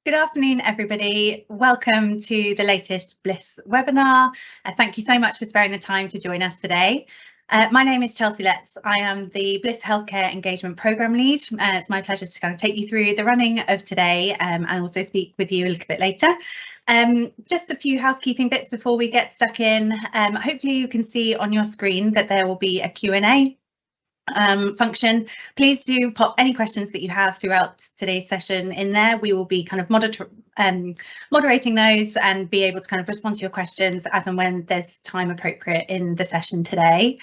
Good afternoon, everybody. Welcome to the latest Bliss webinar. Thank you so much for sparing the time to join us today. My name is Chelsea Letts. I am the Bliss Healthcare Engagement Programme Lead. It's my pleasure to kind of take you through the running of today and also speak with you a little bit later. Just a few housekeeping bits before we get stuck in. Hopefully you can see on your screen that there will be a Q&A function. Please do pop any questions that you have throughout today's session in there. We will be kind of moderating those and be able to kind of respond to your questions as and when there's time appropriate in the session today.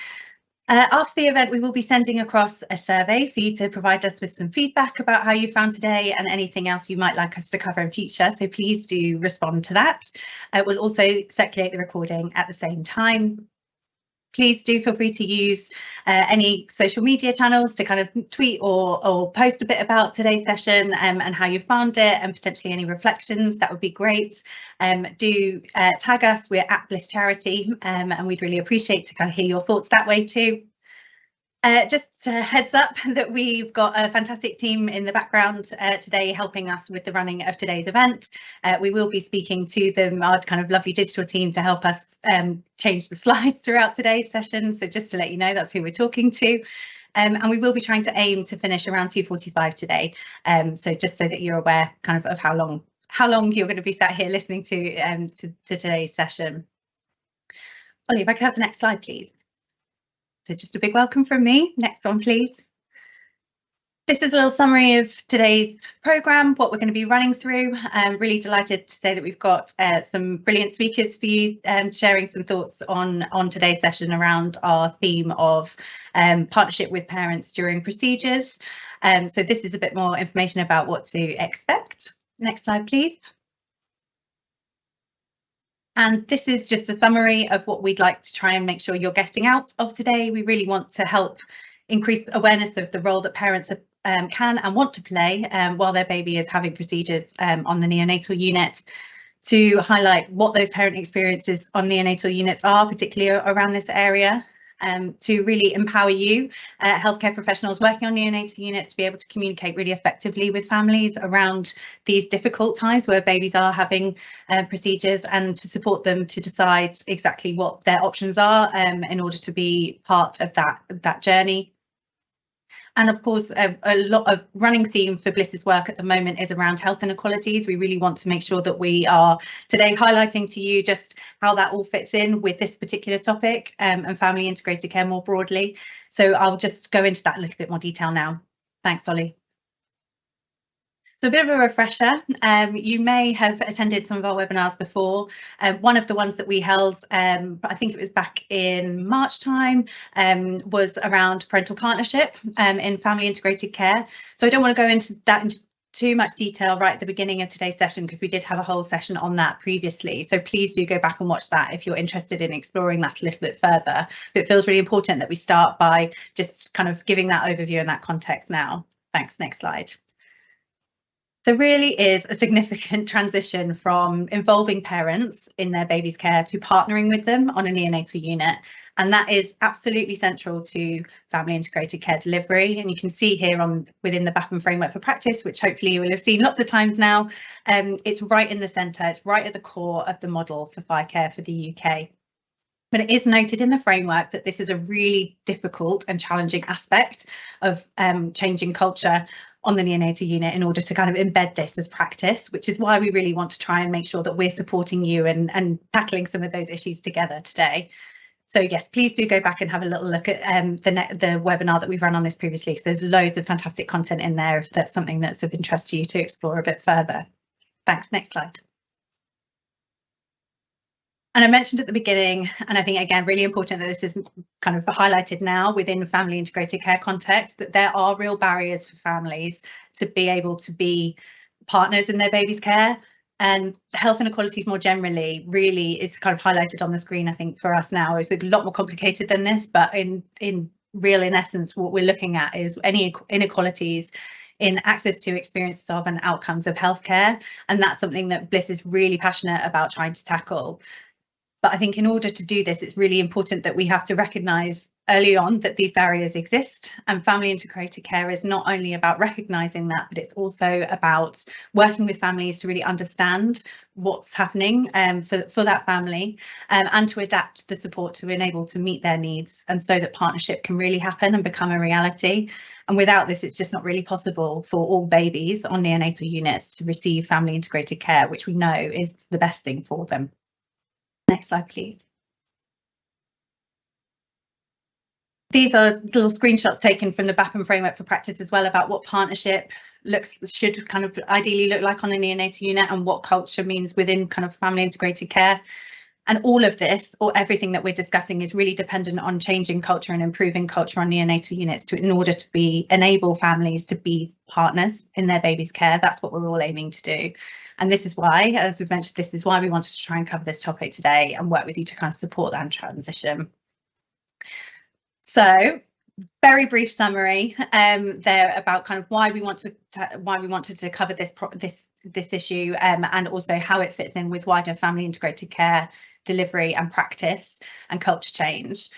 After the event, we will be sending across a survey for you to provide us with some feedback about how you found today and anything else you might like us to cover in future. So please do respond to that. We'll also circulate the recording at the same time. Please do feel free to use any social media channels to kind of tweet or post a bit about today's session and how you found it and potentially any reflections. That would be great. Do tag us. We're at Bliss Charity and we'd really appreciate to kind of hear your thoughts that way too. Just a heads up that we've got a fantastic team in the background today helping us with the running of today's event. We will be speaking to them, our kind of lovely digital team, to help us change the slides throughout today's session. So just to let you know, that's who we're talking to. And we will be trying to aim to finish around 2:45 today. So just so that you're aware kind of how long you're going to be sat here listening to today's session. Ollie, if I could have the next slide, please. So just a big welcome from me. Next one, please. This is a little summary of today's programme, what we're going to be running through. I'm really delighted to say that we've got some brilliant speakers for you, sharing some thoughts on today's session around our theme of partnership with parents during procedures. So this is a bit more information about what to expect. Next slide, please. And this is just a summary of what we'd like to try and make sure you're getting out of today. We really want to help increase awareness of the role that parents can and want to play while their baby is having procedures on the neonatal unit, to highlight what those parent experiences on neonatal units are, particularly around this area. To really empower you, healthcare professionals working on neonatal units, to be able to communicate really effectively with families around these difficult times where babies are having procedures, and to support them to decide exactly what their options are in order to be part of that journey. And of course, a lot of running theme for Bliss's work at the moment is around health inequalities. We really want to make sure that we are today highlighting to you just how that all fits in with this particular topic and family integrated care more broadly. So I'll just go into that in a little bit more detail now. Thanks, Ollie. So a bit of a refresher, you may have attended some of our webinars before. One of the ones that we held, I think it was back in March time, was around parental partnership in family integrated care. So I don't want to go into that into too much detail right at the beginning of today's session, because we did have a whole session on that previously. So please do go back and watch that if you're interested in exploring that a little bit further. But it feels really important that we start by just kind of giving that overview and that context now. Thanks. Next slide. So really is a significant transition from involving parents in their baby's care to partnering with them on a neonatal unit. And that is absolutely central to family integrated care delivery. And you can see here within the BAPM framework for practice, which hopefully you will have seen lots of times now, it's right in the centre, it's right at the core of the model for FICare for the UK. But it is noted in the framework that this is a really difficult and challenging aspect of changing culture on the neonatal unit in order to kind of embed this as practice, which is why we really want to try and make sure that we're supporting you and tackling some of those issues together today. So yes, please do go back and have a little look at the webinar that we've run on this previously, because there's loads of fantastic content in there if that's something that's of interest to you to explore a bit further. Thanks. Next slide. And I mentioned at the beginning, and I think again really important that this is kind of highlighted now within family integrated care context, that there are real barriers for families to be able to be partners in their baby's care. And health inequalities more generally really is kind of highlighted on the screen. I think for us now is a lot more complicated than this, but in essence, what we're looking at is any inequalities in access to, experiences of and outcomes of healthcare. And that's something that Bliss is really passionate about trying to tackle. But I think in order to do this, it's really important that we have to recognise early on that these barriers exist, and family integrated care is not only about recognising that, but it's also about working with families to really understand what's happening for that family, and to adapt the support to enable to meet their needs, and so that partnership can really happen and become a reality. And without this, it's just not really possible for all babies on neonatal units to receive family integrated care, which we know is the best thing for them. Next slide, please. These are little screenshots taken from the BAPM framework for practice as well, about what partnership should kind of ideally look like on a neonatal unit, and what culture means within kind of family integrated care. And all of this, or everything that we're discussing, is really dependent on changing culture and improving culture on neonatal units in order to enable families to be partners in their baby's care. That's what we're all aiming to do. And this is why, as we've mentioned, this is why we wanted to try and cover this topic today and work with you to kind of support that transition. So, very brief summary there about kind of why we wanted to cover this issue, and also how it fits in with wider family integrated care delivery and practice and culture change.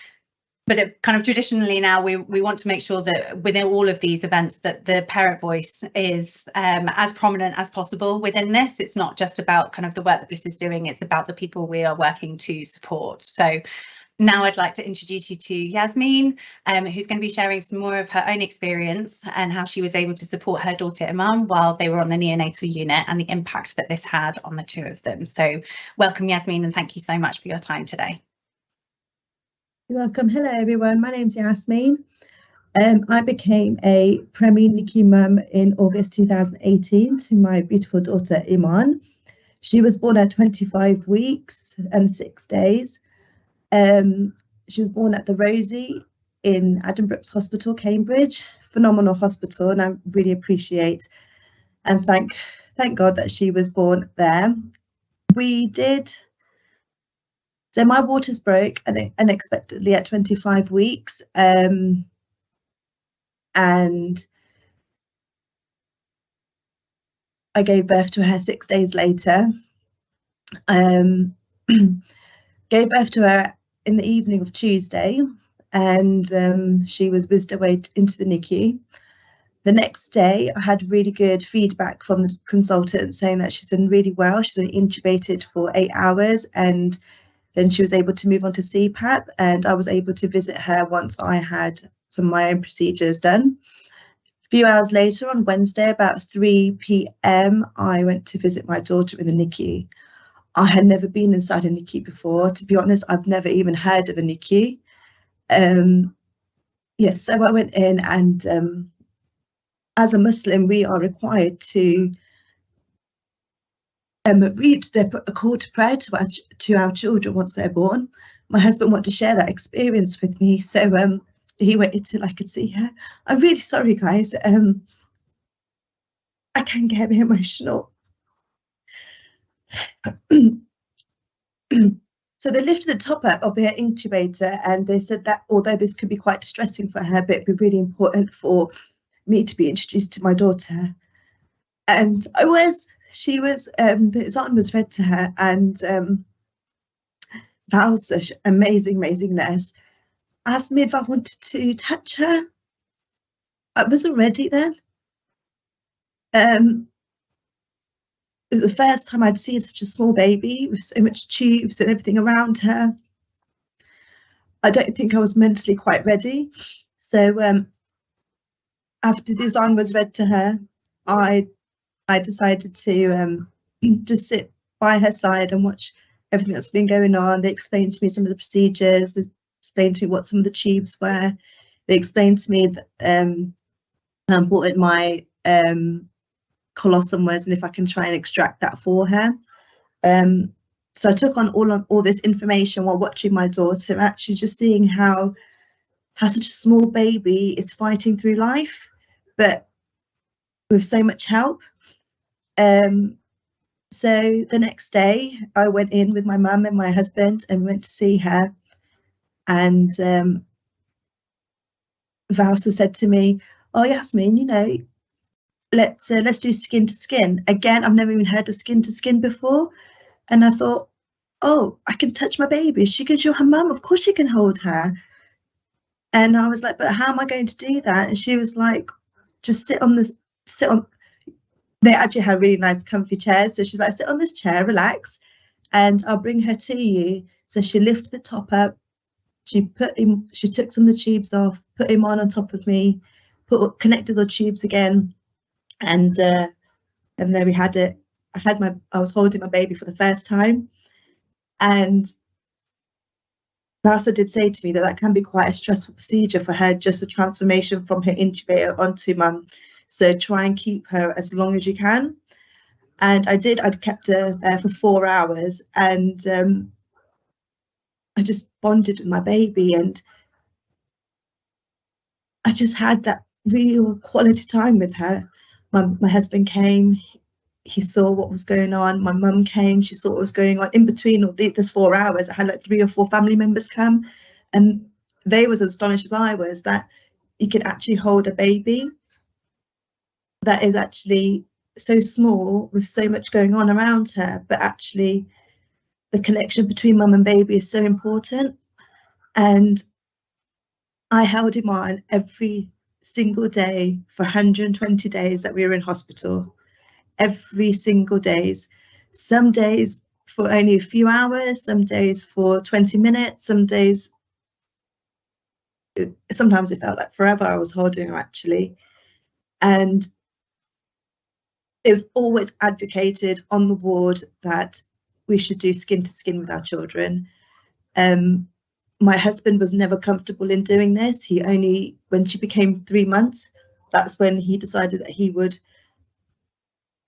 But kind of traditionally now we want to make sure that within all of these events that the parent voice is as prominent as possible within this. It's not just about kind of the work that Bliss is doing, it's about the people we are working to support. So now I'd like to introduce you to Yasmin, who's going to be sharing some more of her own experience and how she was able to support her daughter Iman while they were on the neonatal unit, and the impact that this had on the two of them. So welcome, Yasmin, and thank you so much for your time today. You're welcome. Hello everyone, my name's Yasmin. I became a pre-NICU mum in August 2018 to my beautiful daughter Iman. She was born at 25 weeks and 6 days. She was born at the Rosie in Addenbrooke's Hospital, Cambridge. Phenomenal hospital, and I really appreciate and thank God that she was born there. So my waters broke unexpectedly at 25 weeks, and I gave birth to her 6 days later. Gave birth to her in the evening of Tuesday, and she was whizzed away into the NICU. The next day, I had really good feedback from the consultant saying that she's done really well. She's only intubated for 8 hours, and then she was able to move on to CPAP, and I was able to visit her once I had some of my own procedures done. A few hours later, on Wednesday, about 3 p.m, I went to visit my daughter in the NICU. I had never been inside a NICU before. To be honest, I've never even heard of a NICU. So I went in, and as a Muslim, we are required to read a call to prayer to our children once they're born. My husband wanted to share that experience with me, so he waited till I could see her. I'm really sorry, guys. I can get a bit emotional. So they lifted the top up of their incubator, and they said that although this could be quite distressing for her, but it'd be really important for me to be introduced to my daughter. And the Zan was read to her, and Val, such amazing nurse, asked me if I wanted to touch her. I wasn't ready then. It was the first time I'd seen such a small baby with so much tubes and everything around her. I don't think I was mentally quite ready. So after the Zan was read to her, I decided to just sit by her side and watch everything that's been going on. They explained to me some of the procedures, they explained to me what some of the tubes were. They explained to me that how important my colossum was, and if I can try and extract that for her. So I took on all this information while watching my daughter, actually just seeing how such a small baby is fighting through life, but with so much help. So the next day I went in with my mum and my husband and went to see her, and Valsa said to me, "Oh, Yasmin, you know, let's do skin to skin." Again, I've never even heard of skin to skin before, and I thought, oh, I can touch my baby. She goes, "You're her mum, of course you can hold her." And I was like, but how am I going to do that? And she was like, just sit on. They actually have really nice comfy chairs. So she's like, sit on this chair, relax, and I'll bring her to you. So she lifted the top up. She took some of the tubes off, put him on top of me, connected the tubes again, and then we had it. I was holding my baby for the first time, and Martha did say to me that that can be quite a stressful procedure for her, just the transformation from her incubator onto mum. So try and keep her as long as you can. And I did. I'd kept her there for 4 hours, and I just bonded with my baby, and I just had that real quality time with her. My husband came. He saw what was going on. My mum came. She saw what was going on. In between all this 4 hours, I had like 3 or 4 family members come, and they was as astonished as I was that you could actually hold a baby that is actually so small with so much going on around her, but actually the connection between mum and baby is so important. And I held him on every single day for 120 days that we were in hospital. Every single days. Some days for only a few hours, some days for 20 minutes, sometimes it felt like forever I was holding her actually. And it was always advocated on the ward that we should do skin to skin with our children. My husband was never comfortable in doing this. He only, when she became 3 months, that's when he decided that he would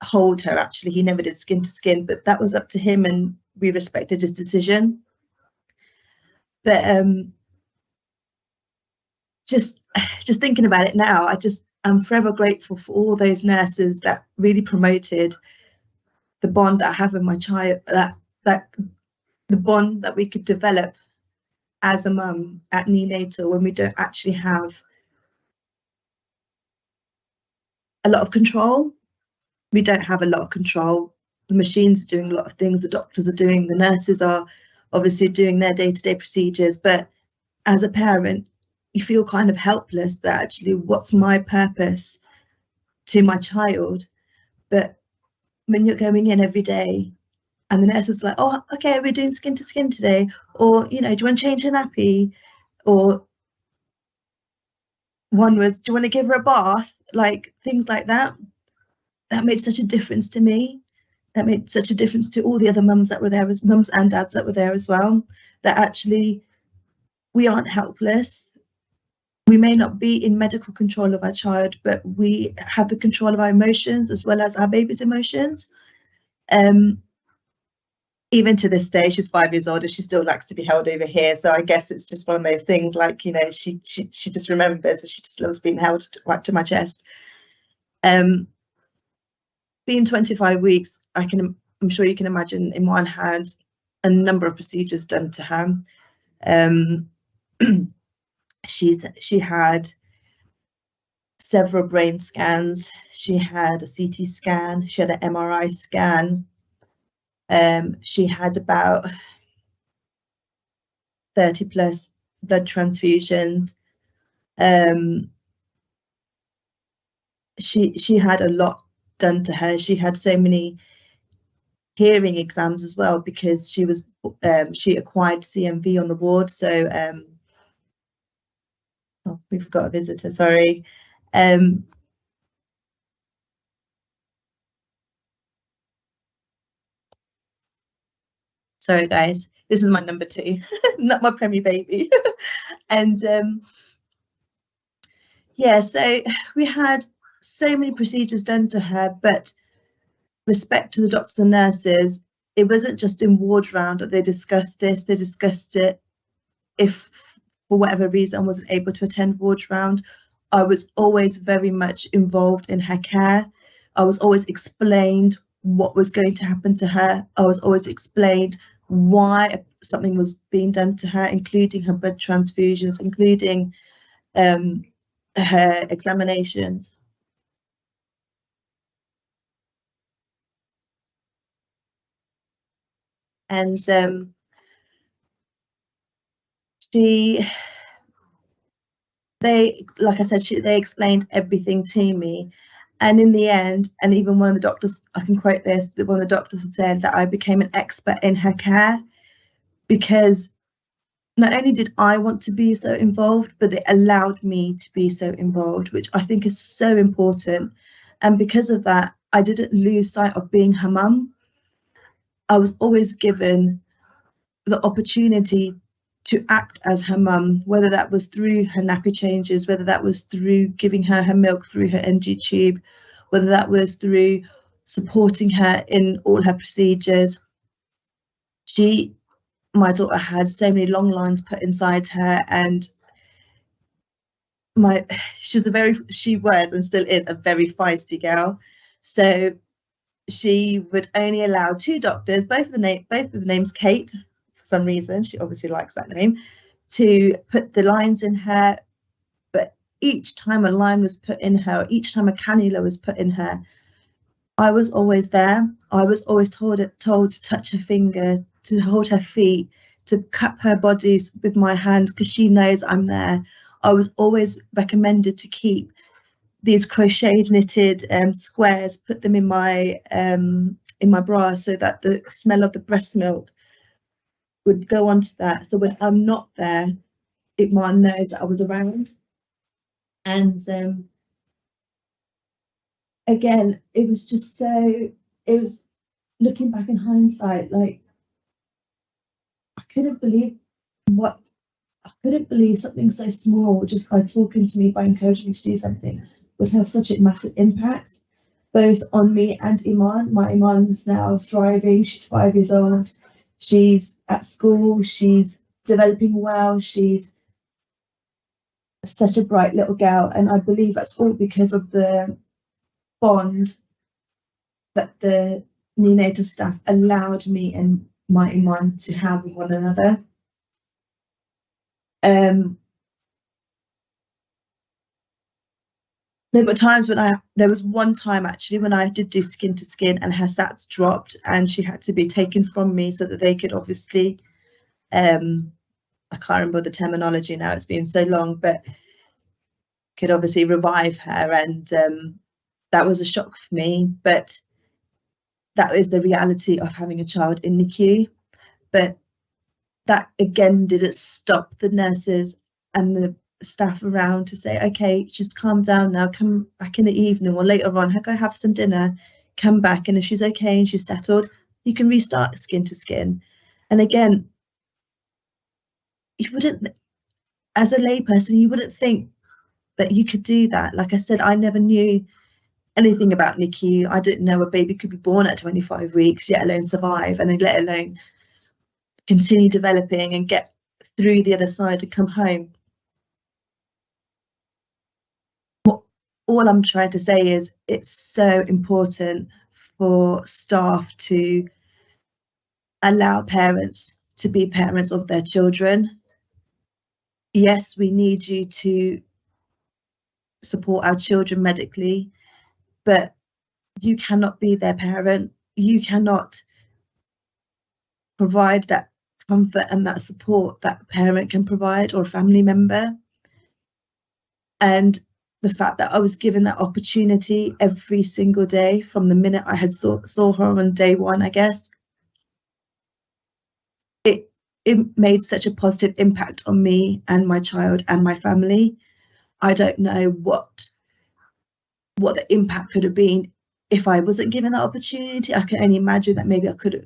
hold her. Actually, he never did skin to skin, but that was up to him, and we respected his decision. But just thinking about it now, I'm forever grateful for all those nurses that really promoted the bond that I have with my child, that the bond that we could develop as a mum at neonatal when we don't actually have a lot of control. We don't have a lot of control. The machines are doing a lot of things, the doctors are doing, the nurses are obviously doing their day-to-day procedures, but as a parent, you feel kind of helpless that actually what's my purpose to my child? But when you're going in every day and the nurse is like, oh, okay, we're doing skin to skin today, or, you know, do you want to change her nappy? Or one was, do you want to give her a bath? Like things like that. That made such a difference to me. That made such a difference to all the other mums that were there, as mums and dads that were there as well, that actually we aren't helpless. We may not be in medical control of our child, but we have the control of our emotions as well as our baby's emotions. Even to this day, she's 5 years old and she still likes to be held over here. So I guess it's just one of those things, like, you know, she just remembers and she just loves being held right to my chest. Being 25 weeks, I'm sure you can imagine in one hand a number of procedures done to her. She had several brain scans. She had a CT scan. She had an MRI scan. She had about 30 plus blood transfusions. She had a lot done to her. She had so many hearing exams as well because she acquired CMV on the ward. So oh, we've got a visitor. Sorry. Sorry, guys. This is my number 2, not my Premier baby. And yeah, so we had so many procedures done to her, but respect to the doctors and nurses, it wasn't just in ward round that they discussed this. They discussed it if for whatever reason I wasn't able to attend ward round. I was always very much involved in her care. I was always explained what was going to happen to her. I was always explained why something was being done to her, including her blood transfusions, including her examinations. And she like I said, they explained everything to me. And in the end, and even one of the doctors, I can quote this, that one of the doctors had said that I became an expert in her care, because not only did I want to be so involved, but they allowed me to be so involved, which I think is so important. And because of that, I didn't lose sight of being her mum. I was always given the opportunity to act as her mum, whether that was through her nappy changes, whether that was through giving her her milk through her NG tube, whether that was through supporting her in all her procedures. My daughter had so many long lines put inside her, and she was and still is a very feisty girl. So she would only allow two doctors, both of the names Kate, for some reason, she obviously likes that name, to put the lines in her. But each time a line was put in her, each time a cannula was put in her, I was always there. I was always told to touch her finger, to hold her feet, to cup her body with my hand, because she knows I'm there. I was always recommended to keep these crocheted knitted squares, put them in my bra, so that the smell of the breast milk would go onto that. So when I'm not there, Iman knows that I was around. And again, it was just so, it was, looking back in hindsight, like, I couldn't believe something so small, just by talking to me, by encouraging me to do something, would have such a massive impact, both on me and Iman. My Iman is now thriving. She's 5 years old. She's at school. She's developing well. She's such a bright little girl. And I believe that's all because of the bond that the neonatal staff allowed me and my Iman to have with one another. There were times there was one time actually when I did do skin to skin, and her SATs dropped and she had to be taken from me so that they could obviously, I can't remember the terminology now, it's been so long, but could obviously revive her. And that was a shock for me, but that is the reality of having a child in NICU. But that again didn't stop the nurses and the staff around to say, okay, just calm down now, come back in the evening or later on, go have some dinner, come back, and if she's okay and she's settled, you can restart skin to skin. And again, you wouldn't, as a layperson, you wouldn't think that you could do that. Like I said, I never knew anything about NICU. I didn't know a baby could be born at 25 weeks, let alone survive, and let alone continue developing and get through the other side and come home. All I'm trying to say is it's so important for staff to allow parents to be parents of their children. Yes, we need you to support our children medically, but you cannot be their parent. You cannot provide that comfort and that support that a parent can provide, or a family member. And the fact that I was given that opportunity every single day from the minute I had saw her on day one, I guess, it made such a positive impact on me and my child and my family. I don't know what the impact could have been if I wasn't given that opportunity. I can only imagine that maybe I could have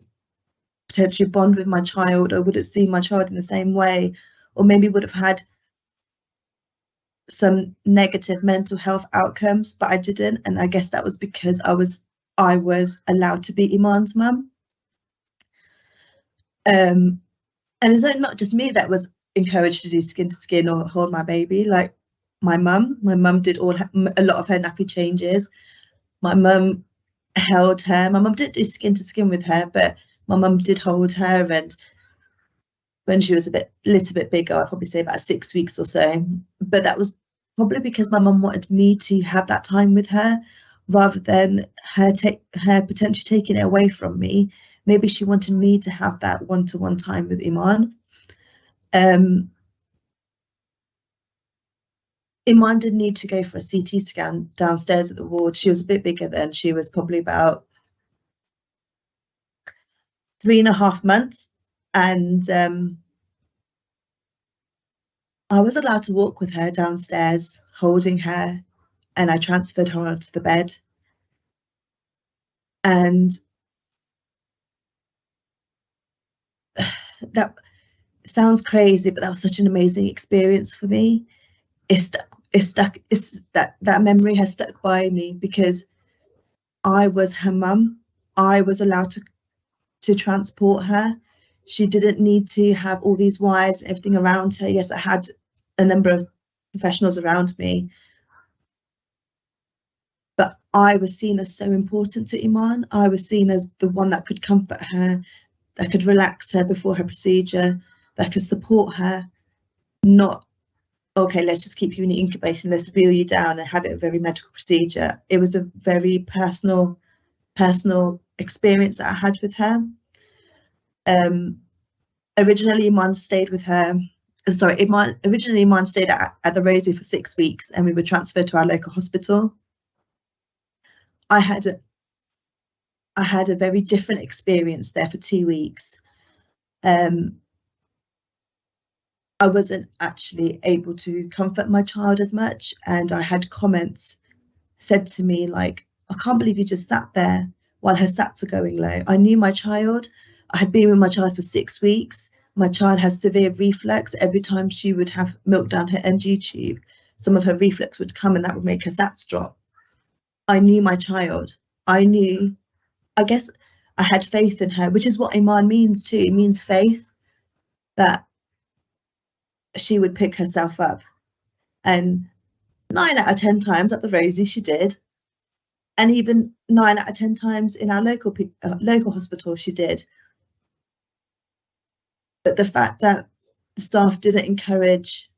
potentially bond with my child, or would have seen my child in the same way, or maybe would have had some negative mental health outcomes, but I didn't. And I guess that was because I was allowed to be Iman's mum. And it's not just me that was encouraged to do skin to skin or hold my baby. Like my mum did a lot of her nappy changes. My mum held her. My mum didn't do skin to skin with her, but my mum did hold her. And when she was a little bit bigger, I'd probably say about 6 weeks or so, but that was probably because my mum wanted me to have that time with her, rather than her potentially taking it away from me. Maybe she wanted me to have that one-to-one time with Iman. Iman didn't need to go for a CT scan downstairs at the ward. She was a bit bigger then. She was probably about 3.5 months. And I was allowed to walk with her downstairs, holding her, and I transferred her onto the bed. And that sounds crazy, but that was such an amazing experience for me. That memory has stuck by me because I was her mum. I was allowed to transport her. She didn't need to have all these wires and everything around her. Yes, I had a number of professionals around me, but I was seen as so important to Iman. I was seen as the one that could comfort her, that could relax her before her procedure, that could support her, not, okay, let's just keep you in the incubation, let's wheel you down and have it a very medical procedure. It was a very personal experience that I had with her. Originally, Iman stayed with her. Originally, Iman stayed at the Rosie for 6 weeks, and we were transferred to our local hospital. I had a very different experience there for 2 weeks. I wasn't actually able to comfort my child as much, and I had comments said to me like, I can't believe you just sat there while her sats are going low. I knew my child. I had been with my child for 6 weeks. My child has severe reflux. Every time she would have milk down her NG tube, some of her reflux would come and that would make her sats drop. I knew my child. I guess I had faith in her, which is what Iman means too. It means faith, that she would pick herself up. And 9 out of 10 times at the Rosie she did, and even 9 out of 10 times in our local hospital she did. But the fact that the staff didn't encourage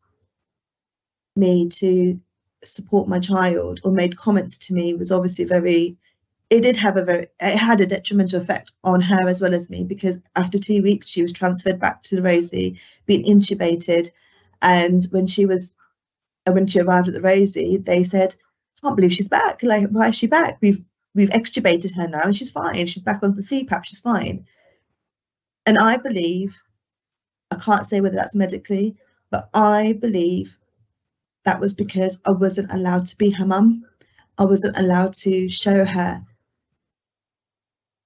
me to support my child or made comments to me was obviously it had a detrimental effect on her as well as me, because after 2 weeks she was transferred back to the Rosie, being intubated, and when she arrived at the Rosie, they said, can't believe she's back. Like, why is she back? We've extubated her now and she's fine. She's back on the CPAP, she's fine. And I believe, I can't say whether that's medically, but I believe that was because I wasn't allowed to be her mum. I wasn't allowed to show her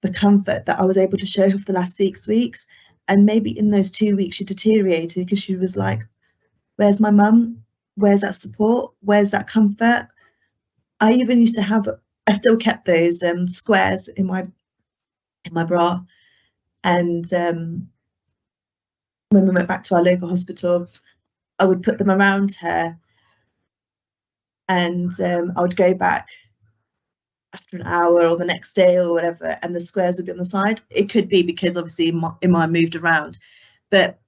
the comfort that I was able to show her for the last 6 weeks. And maybe in those 2 weeks she deteriorated because she was like, where's my mum? Where's that support? Where's that comfort? I even used to I still kept those squares in my bra. And when we went back to our local hospital, I would put them around her, and I would go back after an hour or the next day or whatever, and the squares would be on the side. It could be because obviously Iman moved around, but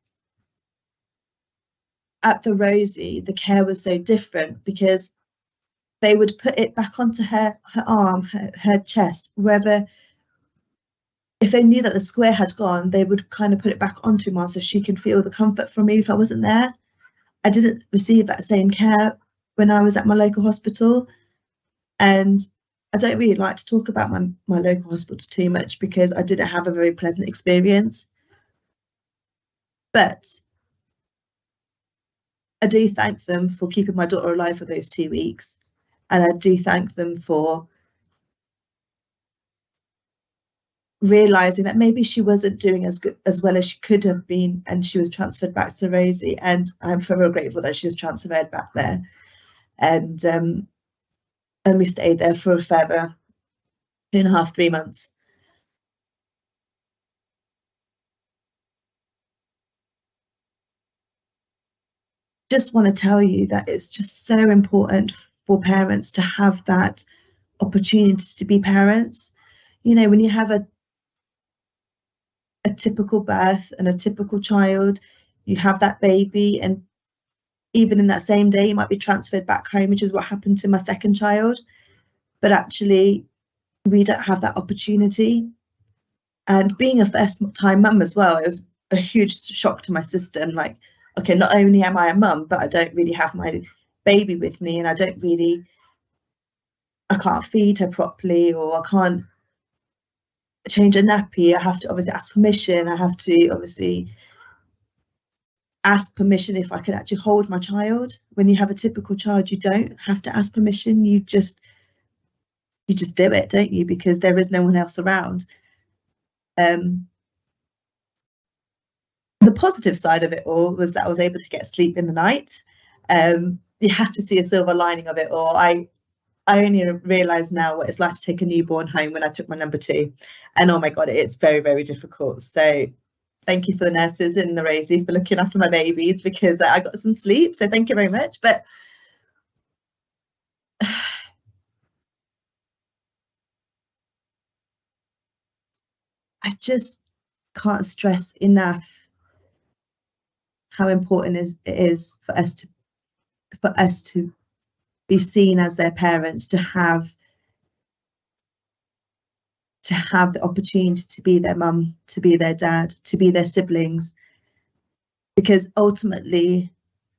at the Rosie, the care was so different because they would put it back onto her arm, her chest, wherever. If they knew that the square had gone, they would kind of put it back onto Iman so she can feel the comfort from me if I wasn't there. I didn't receive that same care when I was at my local hospital. And I don't really like to talk about my local hospital too much because I didn't have a very pleasant experience. But I do thank them for keeping my daughter alive for those 2 weeks. And I do thank them for realizing that maybe she wasn't doing as well as she could have been, and she was transferred back to Rosie, and I'm forever grateful that she was transferred back there. And we stayed there for a further 2.5, 3 months. Just want to tell you that it's just so important for parents to have that opportunity to be parents. You know, when you have a typical birth and a typical child, you have that baby, and even in that same day you might be transferred back home, which is what happened to my second child. But actually we don't have that opportunity. And being a first time mum as well, it was a huge shock to my system. Like, okay, not only am I a mum, but I don't really have my baby with me and I can't feed her properly, or I can't change a nappy, I have to obviously ask permission. I have to obviously ask permission if I can actually hold my child. When you have a typical child, you don't have to ask permission. You just do it, don't you? Because there is no one else around. The positive side of it all was that I was able to get sleep in the night. You have to see a silver lining of it all. I only realise now what it's like to take a newborn home when I took my number 2. And oh my God, it's very, very difficult. So thank you for the nurses in the Raisy for looking after my babies, because I got some sleep. So thank you very much. But I just can't stress enough how important it is for us to be seen as their parents, to have the opportunity to be their mum, to be their dad, to be their siblings, because ultimately,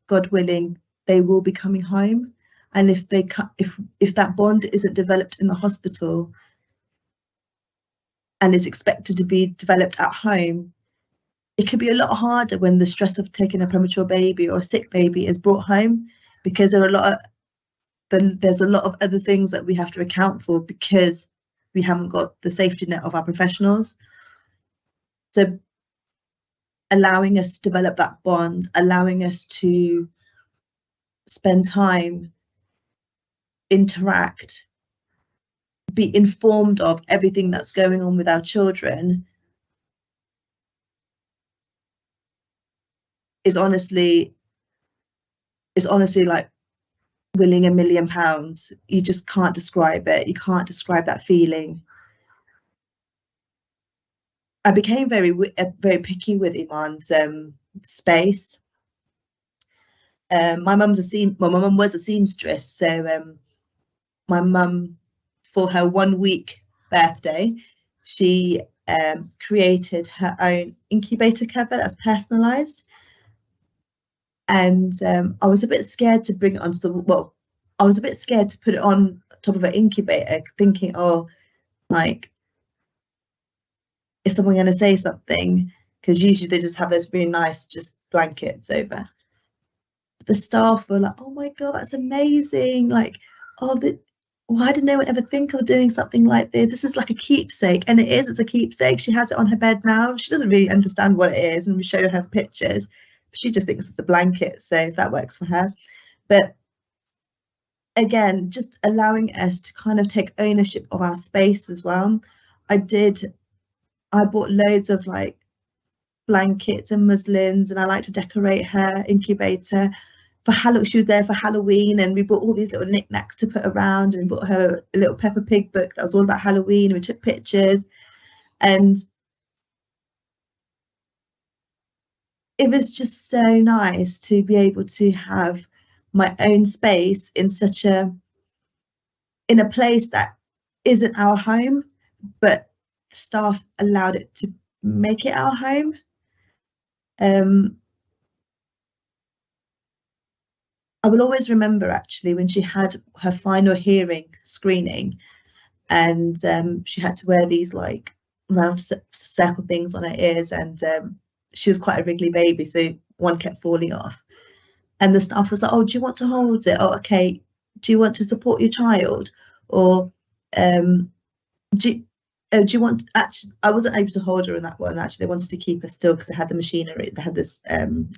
God willing, they will be coming home. And if that bond isn't developed in the hospital and is expected to be developed at home, it could be a lot harder when the stress of taking a premature baby or a sick baby is brought home, because there's a lot of other things that we have to account for because we haven't got the safety net of our professionals. So allowing us to develop that bond, allowing us to spend time, interact, be informed of everything that's going on with our children is honestly like winning £1 million. You just can't describe it. You can't describe that feeling. I became very picky with Iman's space. My mum was a seamstress, so my mum, for her 1 week birthday, she created her own incubator cover that's personalised. And I was a bit scared to bring it onto I was a bit scared to put it on top of an incubator, thinking, oh, like, is someone going to say something? Because usually they just have those really nice just blankets over. The staff were like, oh my God, that's amazing. Like, why did no one ever think of doing something like this? This is like a keepsake. And it's a keepsake. She has it on her bed now. She doesn't really understand what it is. And we show her pictures. She just thinks it's a blanket. So if that works for her. But again, just allowing us to kind of take ownership of our space as well. I bought loads of like blankets and muslins, and I like to decorate her incubator. She was there for Halloween, and we bought all these little knickknacks to put around, and we bought her a little Peppa Pig book that was all about Halloween, and we took pictures, and it was just so nice to be able to have my own space in a place that isn't our home, but the staff allowed it to make it our home. I will always remember actually when she had her final hearing screening, and she had to wear these like round circle things on her ears, and she was quite a wriggly baby, so one kept falling off. And the staff was like, oh, do you want to hold it? Oh, okay. Do you want to support your child? Or do you want, actually, I wasn't able to hold her in that one. Actually, they wanted to keep her still because they had the machinery, they had this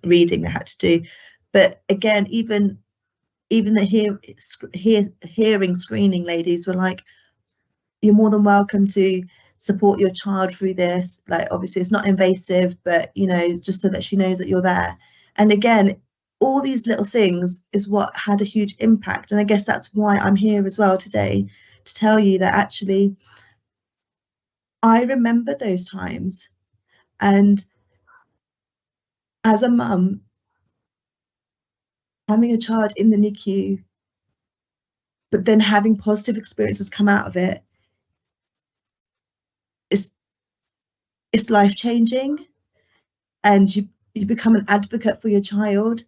reading they had to do. But again, even the hearing screening ladies were like, you're more than welcome to support your child through this. Like, obviously it's not invasive, but just so that she knows that you're there. And again, all these little things is what had a huge impact. And I guess that's why I'm here as well today, to tell you that actually I remember those times. And as a mum, having a child in the NICU, but then having positive experiences come out of it, it's life-changing. And you become an advocate for your child.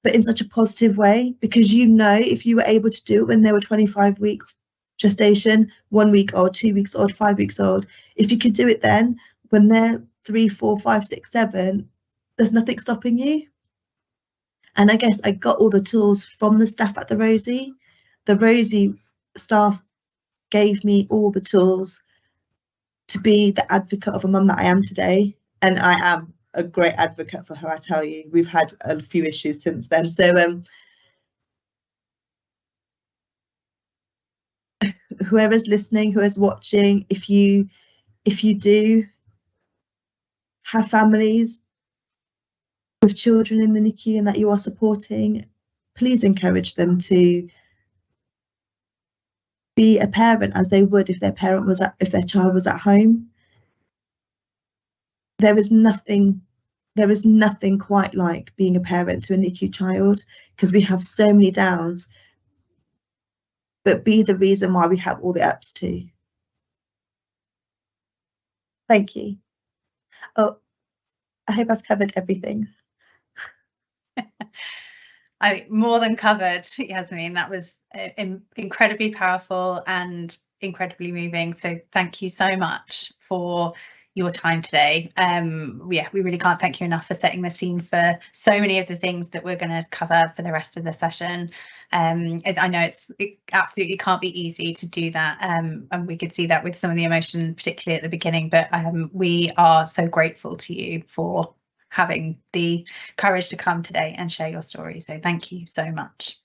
but in such a positive way, because you know if you were able to do it when they were 25 weeks gestation, 1 week old, 2 weeks old, 5 weeks old, if you could do it then when they're 3, 4, 5, 6, 7, there's nothing stopping you. And I guess I got all the tools from the staff at the Rosie. The Rosie staff gave me all the tools to be the advocate of a mum that I am today. And I am a great advocate for her, I tell you. We've had a few issues since then. So whoever's listening, whoever's watching, if you do have families with children in the NICU and that you are supporting, please encourage them to be a parent as they would if their child was at home. There is nothing quite like being a parent to a NICU child, because we have so many downs, but be the reason why we have all the ups too. Thank you. Oh, I hope I've covered everything. More than covered, Yasmin. That was incredibly powerful and incredibly moving. So thank you so much for your time today. We really can't thank you enough for setting the scene for so many of the things that we're going to cover for the rest of the session. I know it absolutely can't be easy to do that, and we could see that with some of the emotion, particularly at the beginning, but we are so grateful to you for having the courage to come today and share your story. So thank you so much.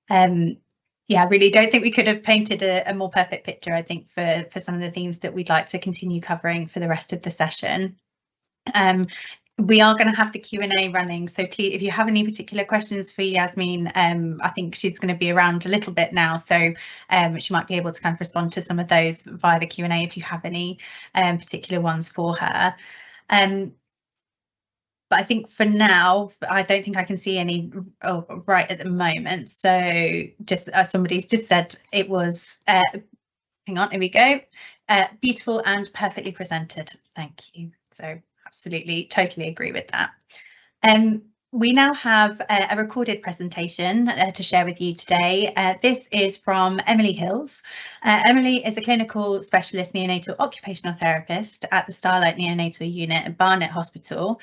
Yeah, I really don't think we could have painted a more perfect picture, I think, for some of the themes that we'd like to continue covering for the rest of the session. We are going to have the Q&A running, so please, if you have any particular questions for Yasmin, I think she's going to be around a little bit now, so she might be able to kind of respond to some of those via the Q&A if you have any particular ones for her. But I think for now, I don't think I can see any right at the moment. So just somebody's just said it was, hang on, here we go. Beautiful and perfectly presented. Thank you. So absolutely, totally agree with that. We now have a recorded presentation to share with you today. This is from Emily Hills. Emily is a clinical specialist neonatal occupational therapist at the Starlight Neonatal Unit at Barnet Hospital,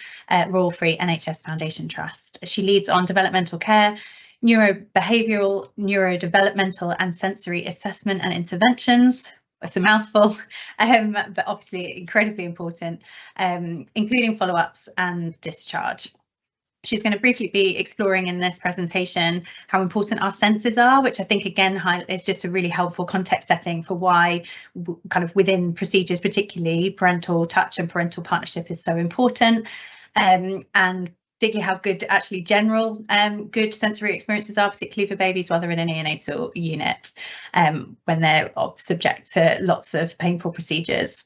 Royal Free NHS Foundation Trust. She leads on developmental care, neurobehavioural, neurodevelopmental and sensory assessment and interventions. It's a mouthful, but obviously incredibly important, including follow-ups and discharge. She's going to briefly be exploring in this presentation how important our senses are, which I think again is just a really helpful context setting for why kind of within procedures, particularly parental touch and parental partnership is so important, and particularly how good actually general good sensory experiences are, particularly for babies while they're in a neonatal unit when they're subject to lots of painful procedures.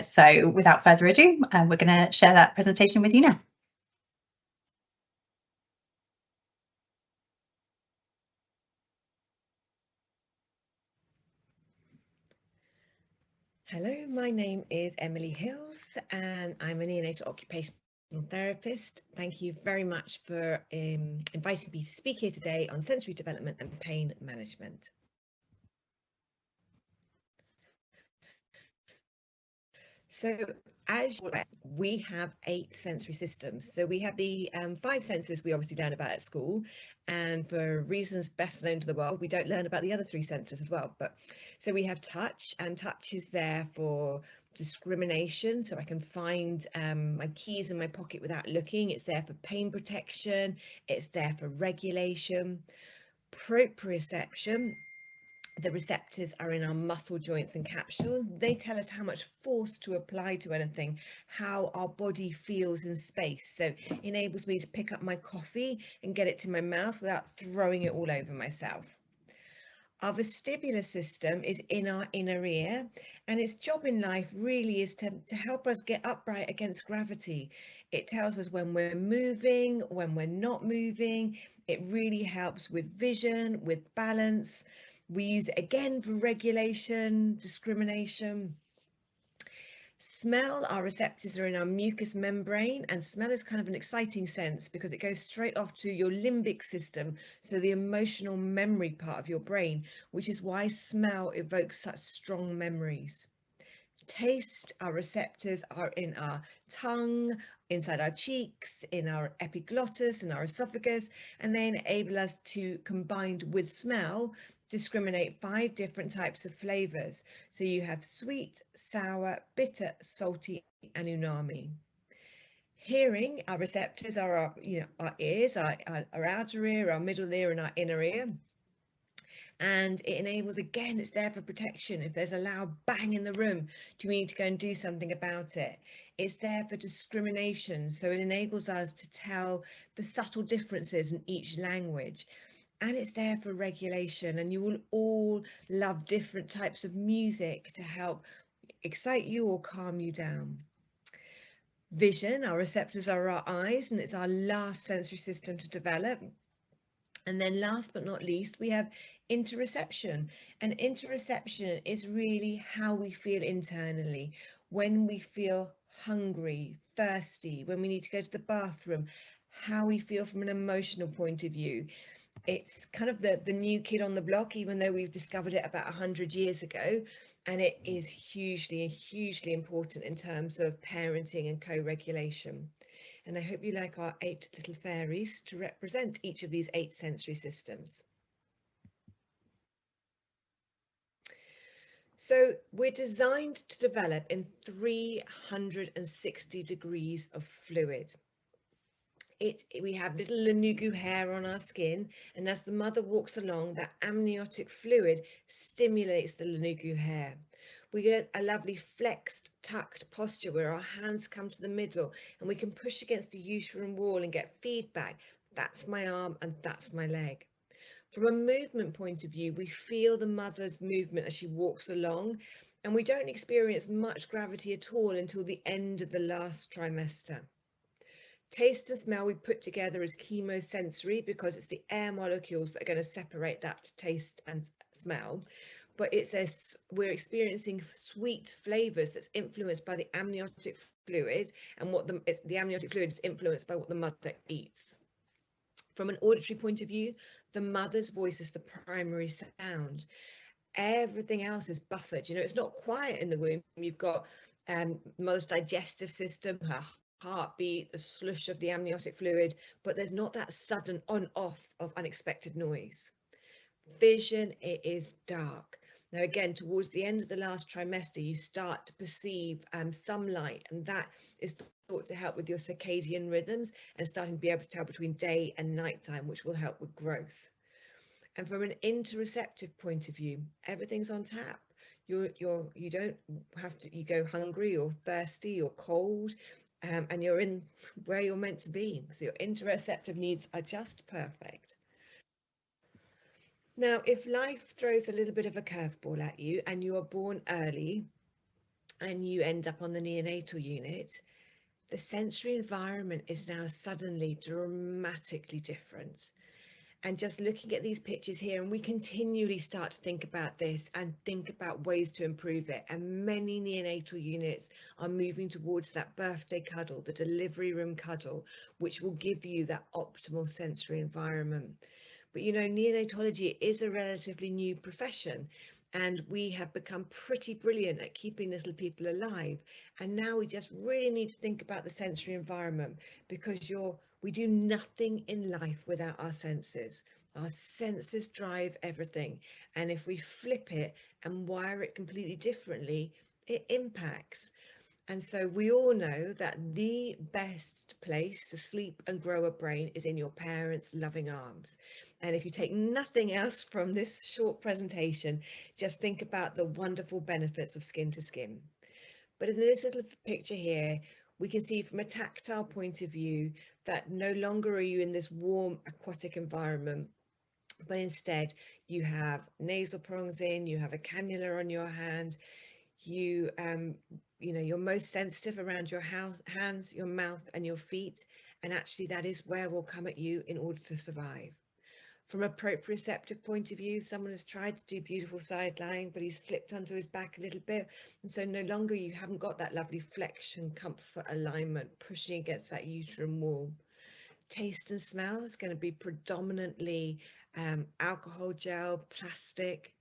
So without further ado, we're going to share that presentation with you now. Hello, my name is Emily Hills and I'm a neonatal occupational therapist. Thank you very much for inviting me to speak here today on sensory development and pain management. So as you know, we have 8 sensory systems. So we have the 5 senses we obviously learn about at school, and for reasons best known to the world, we don't learn about the other 3 senses as well. But so we have touch, and touch is there for discrimination, so I can find my keys in my pocket without looking. It's there for pain protection, it's there for regulation. Proprioception, the receptors are in our muscle joints and capsules. They tell us how much force to apply to anything, how our body feels in space. So it enables me to pick up my coffee and get it to my mouth without throwing it all over myself. Our vestibular system is in our inner ear, and its job in life really is to help us get upright against gravity. It tells us when we're moving, when we're not moving. It really helps with vision, with balance. We use it again for regulation, discrimination. Smell, our receptors are in our mucous membrane, and smell is kind of an exciting sense because it goes straight off to your limbic system, so the emotional memory part of your brain, which is why smell evokes such strong memories. Taste, our receptors are in our tongue, inside our cheeks, in our epiglottis and our esophagus, and they enable us to, combined with smell, discriminate 5 different types of flavors. So you have sweet, sour, bitter, salty, and umami. Hearing, our receptors are our, our ears, our outer ear, our middle ear, and our inner ear. And it enables, again, it's there for protection. If there's a loud bang in the room, do we need to go and do something about it? It's there for discrimination, so it enables us to tell the subtle differences in each language. And it's there for regulation, and you will all love different types of music to help excite you or calm you down. Vision, our receptors are our eyes, and it's our last sensory system to develop. And then last but not least, we have interoception. And interoception is really how we feel internally when we feel hungry, thirsty, when we need to go to the bathroom, how we feel from an emotional point of view. It's kind of the new kid on the block, even though we've discovered it about 100 years ago. And it is hugely, hugely important in terms of parenting and co-regulation. And I hope you like our 8 little fairies to represent each of these 8 sensory systems. So we're designed to develop in 360 degrees of fluid. We have little lanugu hair on our skin, and as the mother walks along, that amniotic fluid stimulates the lanugu hair. We get a lovely flexed, tucked posture where our hands come to the middle and we can push against the uterine wall and get feedback. That's my arm and that's my leg. From a movement point of view, we feel the mother's movement as she walks along, and we don't experience much gravity at all until the end of the last trimester. Taste and smell we put together as chemosensory because it's the air molecules that are going to separate that taste and smell. But we're experiencing sweet flavors that's influenced by the amniotic fluid, and the amniotic fluid is influenced by what the mother eats. From an auditory point of view, the mother's voice is the primary sound. Everything else is buffered. It's not quiet in the womb. You've got mother's digestive system, her heartbeat, the slush of the amniotic fluid, but there's not that sudden on-off of unexpected noise. Vision, it is dark. Now, again, towards the end of the last trimester, you start to perceive some light, and that is thought to help with your circadian rhythms and starting to be able to tell between day and nighttime, which will help with growth. And from an interoceptive point of view, everything's on tap. You don't have to, you go hungry or thirsty or cold, and you're in where you're meant to be. So your interoceptive needs are just perfect. Now, if life throws a little bit of a curveball at you and you are born early and you end up on the neonatal unit, the sensory environment is now suddenly dramatically different. And just looking at these pictures here, and we continually start to think about this and think about ways to improve it. And many neonatal units are moving towards that birthday cuddle, the delivery room cuddle, which will give you that optimal sensory environment. But neonatology is a relatively new profession, and we have become pretty brilliant at keeping little people alive. And now we just really need to think about the sensory environment, because we do nothing in life without our senses. Our senses drive everything. And if we flip it and wire it completely differently, it impacts. And so we all know that the best place to sleep and grow a brain is in your parents' loving arms. And if you take nothing else from this short presentation, just think about the wonderful benefits of skin to skin. But in this little picture here, we can see from a tactile point of view that no longer are you in this warm aquatic environment, but instead you have nasal prongs in, you have a cannula on your hand, you're most sensitive around your hands, your mouth and your feet, and actually that is where we'll come at you in order to survive. From a proprioceptive point of view, someone has tried to do beautiful side lying, but he's flipped onto his back a little bit. And so no longer you haven't got that lovely flexion, comfort, alignment, pushing against that uterine wall. Taste and smell is going to be predominantly alcohol gel, plastic.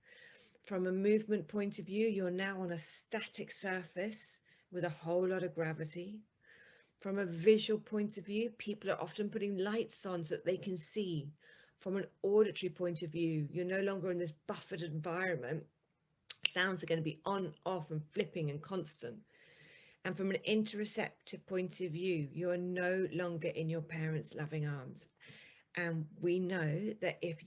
From a movement point of view, you're now on a static surface with a whole lot of gravity. From a visual point of view, people are often putting lights on so that they can see. From an auditory point of view, you're no longer in this buffered environment. Sounds are going to be on, off, and flipping and constant. And from an interoceptive point of view, you are no longer in your parents' loving arms. And we know that if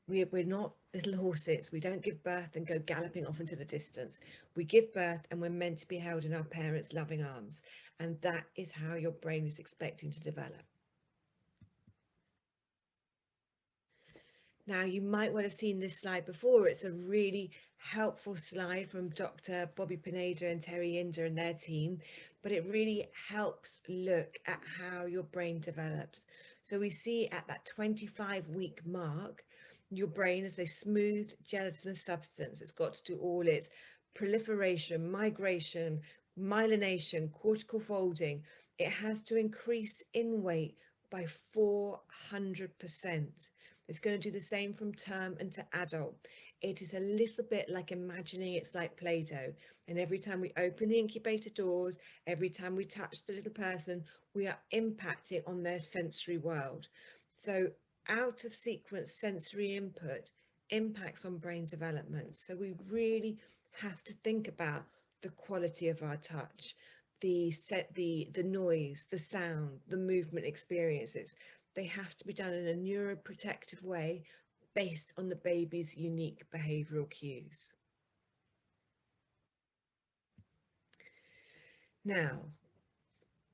we're not little horses, we don't give birth and go galloping off into the distance. We give birth and we're meant to be held in our parents' loving arms. And that is how your brain is expecting to develop. Now, you might well have seen this slide before. It's a really helpful slide from Dr. Bobby Pineda and Terry Inder and their team, but it really helps look at how your brain develops. So we see at that 25-week mark, your brain is a smooth gelatinous substance. It's got to do all its proliferation, migration, myelination, cortical folding. It has to increase in weight by 400%. It's going to do the same from term and to adult. It is a little bit like imagining it's like Play-Doh. And every time we open the incubator doors, every time we touch the little person, we are impacting on their sensory world. So out of sequence sensory input impacts on brain development. So we really have to think about the quality of our touch, the noise, the sound, the movement experiences. They have to be done in a neuroprotective way based on the baby's unique behavioural cues. Now,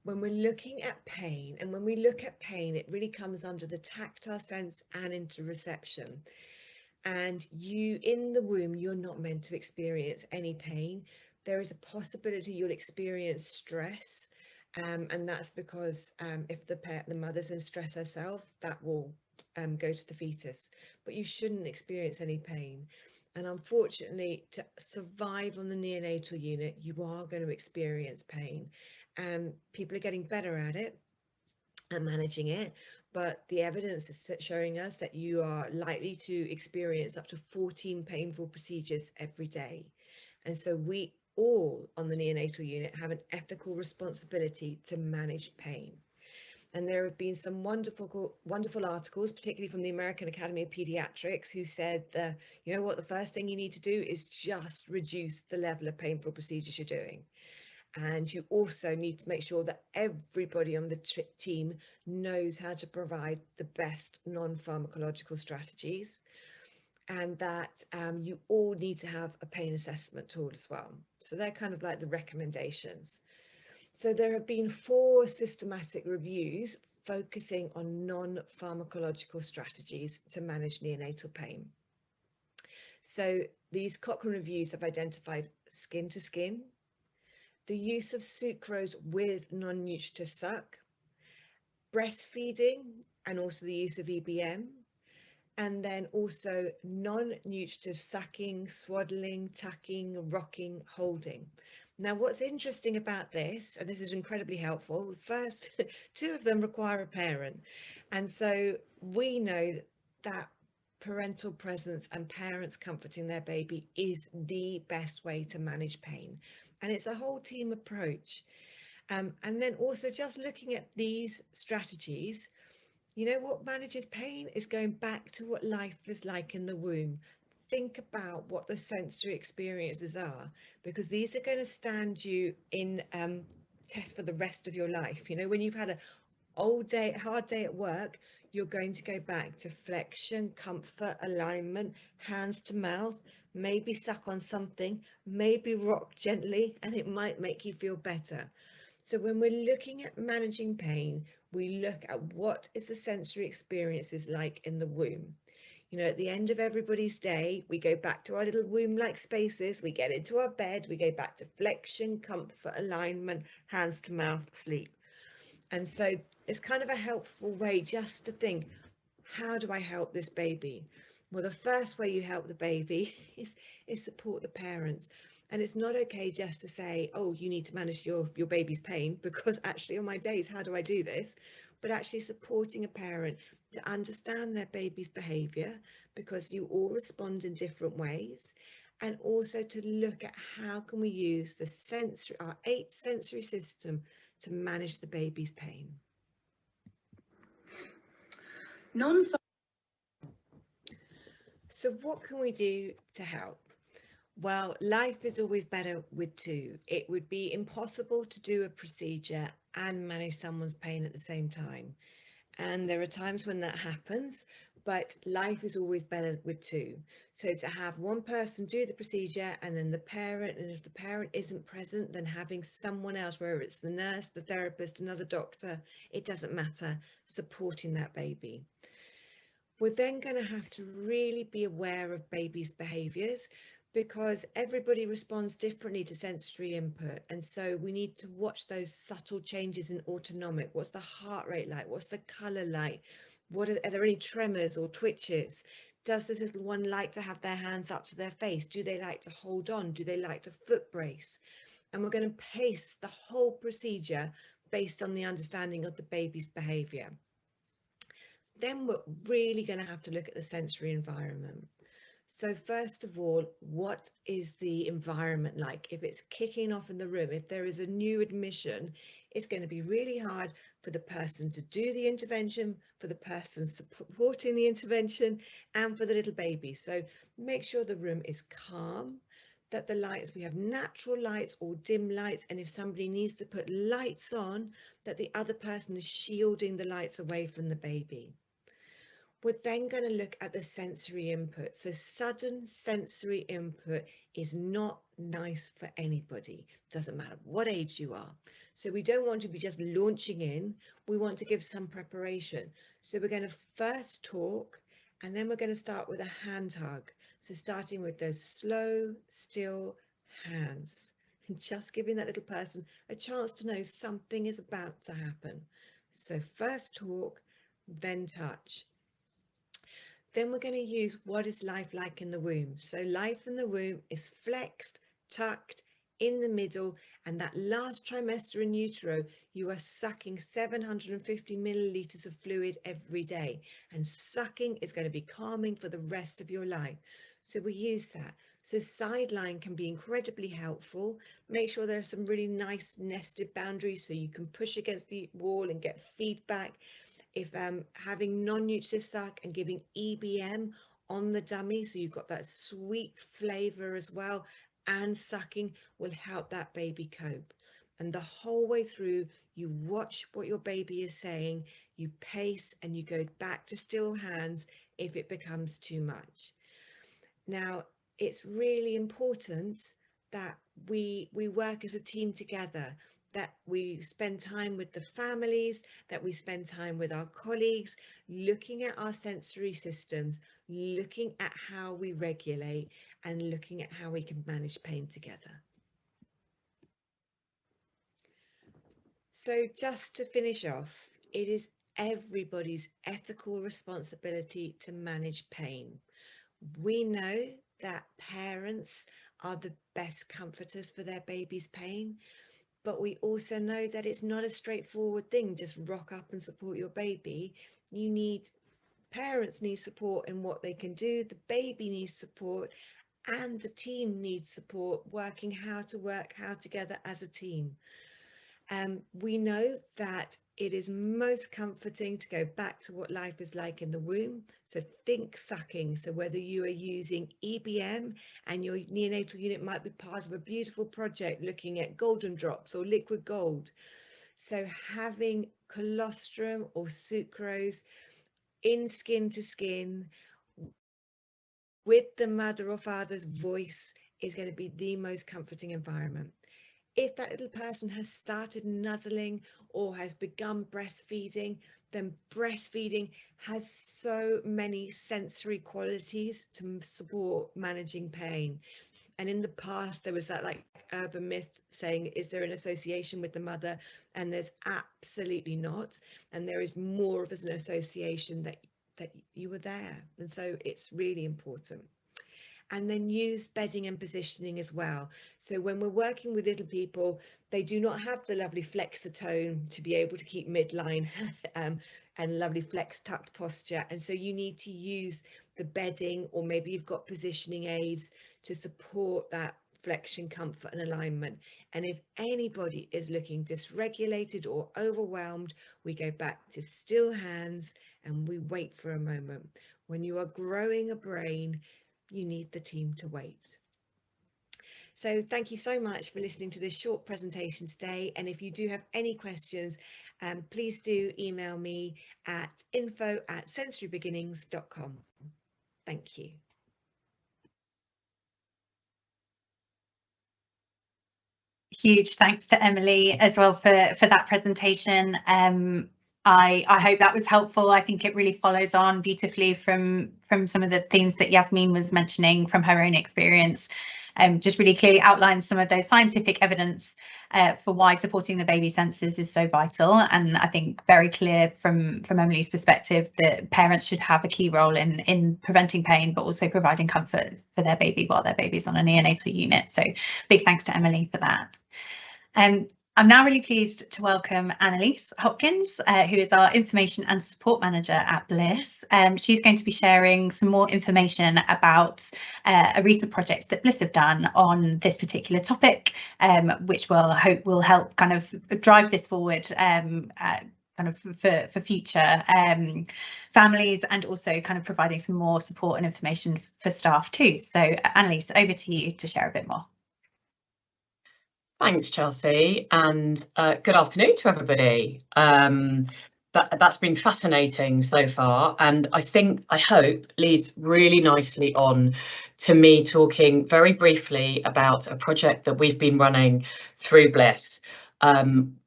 when we're looking at pain, and when we look at pain, it really comes under the tactile sense and interoception. And you, in the womb, you're not meant to experience any pain. There is a possibility you'll experience stress. And that's because if the mother's in stress herself, that will go to the fetus. But you shouldn't experience any pain. And unfortunately, to survive on the neonatal unit, you are going to experience pain. People are getting better at it and managing it, but the evidence is showing us that you are likely to experience up to 14 painful procedures every day. And so we all on the neonatal unit have an ethical responsibility to manage pain. And there have been some wonderful articles, particularly from the American Academy of Pediatrics, who said, you know what, the first thing you need to do is just reduce the level of painful procedures you're doing. And you also need to make sure that everybody on the team knows how to provide the best non-pharmacological strategies, and that you all need to have a pain assessment tool as well. So they're kind of like the recommendations. So there have been 4 systematic reviews focusing on non-pharmacological strategies to manage neonatal pain. So these Cochrane reviews have identified skin to skin, the use of sucrose with non-nutritive suck, breastfeeding, and also the use of EBM, and then also non-nutritive sucking, swaddling, tucking, rocking, holding. Now, what's interesting about this, and this is incredibly helpful, the first 2 of them require a parent. And so we know that parental presence and parents comforting their baby is the best way to manage pain. And it's a whole team approach. And then also just looking at these strategies, you know what manages pain is going back to what life is like in the womb. Think about what the sensory experiences are, because these are going to stand you in test for the rest of your life. You know, when you've had a hard day at work, you're going to go back to flexion, comfort, alignment, hands to mouth, maybe suck on something, maybe rock gently, and it might make you feel better. So when we're looking at managing pain, we look at what is the sensory experiences like in the womb. You know, at the end of everybody's day, we go back to our little womb-like spaces, we get into our bed, we go back to flexion, comfort, alignment, hands to mouth, sleep. And so it's kind of a helpful way just to think, How do I help this baby? Well, the first way you help the baby is support the parents. And it's not okay just to say, oh, you need to manage your baby's pain, because actually on my days, how do I do this? But actually supporting a parent to understand their baby's behaviour, because you all respond in different ways. And also to look at how can we use the sensory, our 8 sensory system, to manage the baby's pain. So what can we do to help? Well, life is always better with 2. It would be impossible to do a procedure and manage someone's pain at the same time. And there are times when that happens, but life is always better with 2. So to have one person do the procedure and then the parent, and if the parent isn't present, then having someone else, whether it's the nurse, the therapist, another doctor, it doesn't matter, supporting that baby. We're then going to have to really be aware of babies' behaviours, because everybody responds differently to sensory input, and so we need to watch those subtle changes in autonomic. What's the heart rate like? What's the colour like? Are there any tremors or twitches? Does this little one like to have their hands up to their face? Do they like to hold on? Do they like to foot brace? And we're going to pace the whole procedure based on the understanding of the baby's behaviour. Then we're really going to have to look at the sensory environment. So first of all, what is the environment like? If it's kicking off in the room, if there is a new admission, it's going to be really hard for the person to do the intervention, for the person supporting the intervention, and for the little baby. So make sure the room is calm, that the lights, we have natural lights or dim lights, and if somebody needs to put lights on, that the other person is shielding the lights away from the baby. We're then going to look at the sensory input. So sudden sensory input is not nice for anybody. Doesn't matter what age you are. So we don't want to be just launching in. We want to give some preparation. So we're going to first talk, and then we're going to start with a hand hug. So starting with those slow, still hands, and just giving that little person a chance to know something is about to happen. So first talk, then touch. Then we're going to use what is life like in the womb. So life in the womb is flexed, tucked, in the middle, and that last trimester in utero, you are sucking 750 millilitres of fluid every day, and sucking is going to be calming for the rest of your life. So we use that. So sideline can be incredibly helpful. Make sure there are some really nice nested boundaries so you can push against the wall and get feedback. If having non-nutritive suck and giving EBM on the dummy, so you've got that sweet flavour as well, and sucking will help that baby cope. And the whole way through, you watch what your baby is saying, you pace, and you go back to still hands if it becomes too much. Now, it's really important that we work as a team together, that we spend time with the families, that we spend time with our colleagues, looking at our sensory systems, looking at how we regulate, and looking at how we can manage pain together. So just to finish off, it is everybody's ethical responsibility to manage pain. We know that parents are the best comforters for their baby's pain, but we also know that it's not a straightforward thing, just rock up and support your baby. Parents need support in what they can do, the baby needs support, and the team needs support, working how to work together as a team. We know that it is most comforting to go back to what life is like in the womb. So think sucking. So whether you are using EBM and your neonatal unit might be part of a beautiful project looking at golden drops or liquid gold. So having colostrum or sucrose in skin to skin with the mother or father's voice is going to be the most comforting environment. If that little person has started nuzzling or has begun breastfeeding, then breastfeeding has so many sensory qualities to support managing pain. And in the past, there was that like urban myth saying, is there an association with the mother? And there's absolutely not. And there is more of an association that that you were there. And so it's really important. And then use bedding and positioning as well. So when we're working with little people, they do not have the lovely flexor tone to be able to keep midline and lovely flex tucked posture. And so you need to use the bedding, or maybe you've got positioning aids to support that flexion, comfort and alignment. And if anybody is looking dysregulated or overwhelmed, we go back to still hands and we wait for a moment. When you are growing a brain, you need the team to wait. So thank you so much for listening to this short presentation today. And if you do have any questions, please do email me at info@sensorybeginnings.com. Thank you. Huge thanks to Emily as well for that presentation. I hope that was helpful. I think it really follows on beautifully from some of the themes that Yasmin was mentioning from her own experience. Just really clearly outlines some of those scientific evidence for why supporting the baby senses is so vital. And I think very clear from Emily's perspective that parents should have a key role in preventing pain, but also providing comfort for their baby while their baby's on a neonatal unit. So big thanks to Emily for that. I'm now really pleased to welcome Annalise Hopkins, who is our Information and Support Manager at Bliss. She's going to be sharing some more information about a recent project that Bliss have done on this particular topic, which we'll hope will help kind of drive this forward kind of for future families, and also kind of providing some more support and information for staff too. So Annalise, over to you to share a bit more. Thanks, Chelsea, and good afternoon to everybody. That's been fascinating so far, and I hope leads really nicely on to me talking very briefly about a project that we've been running through Bliss,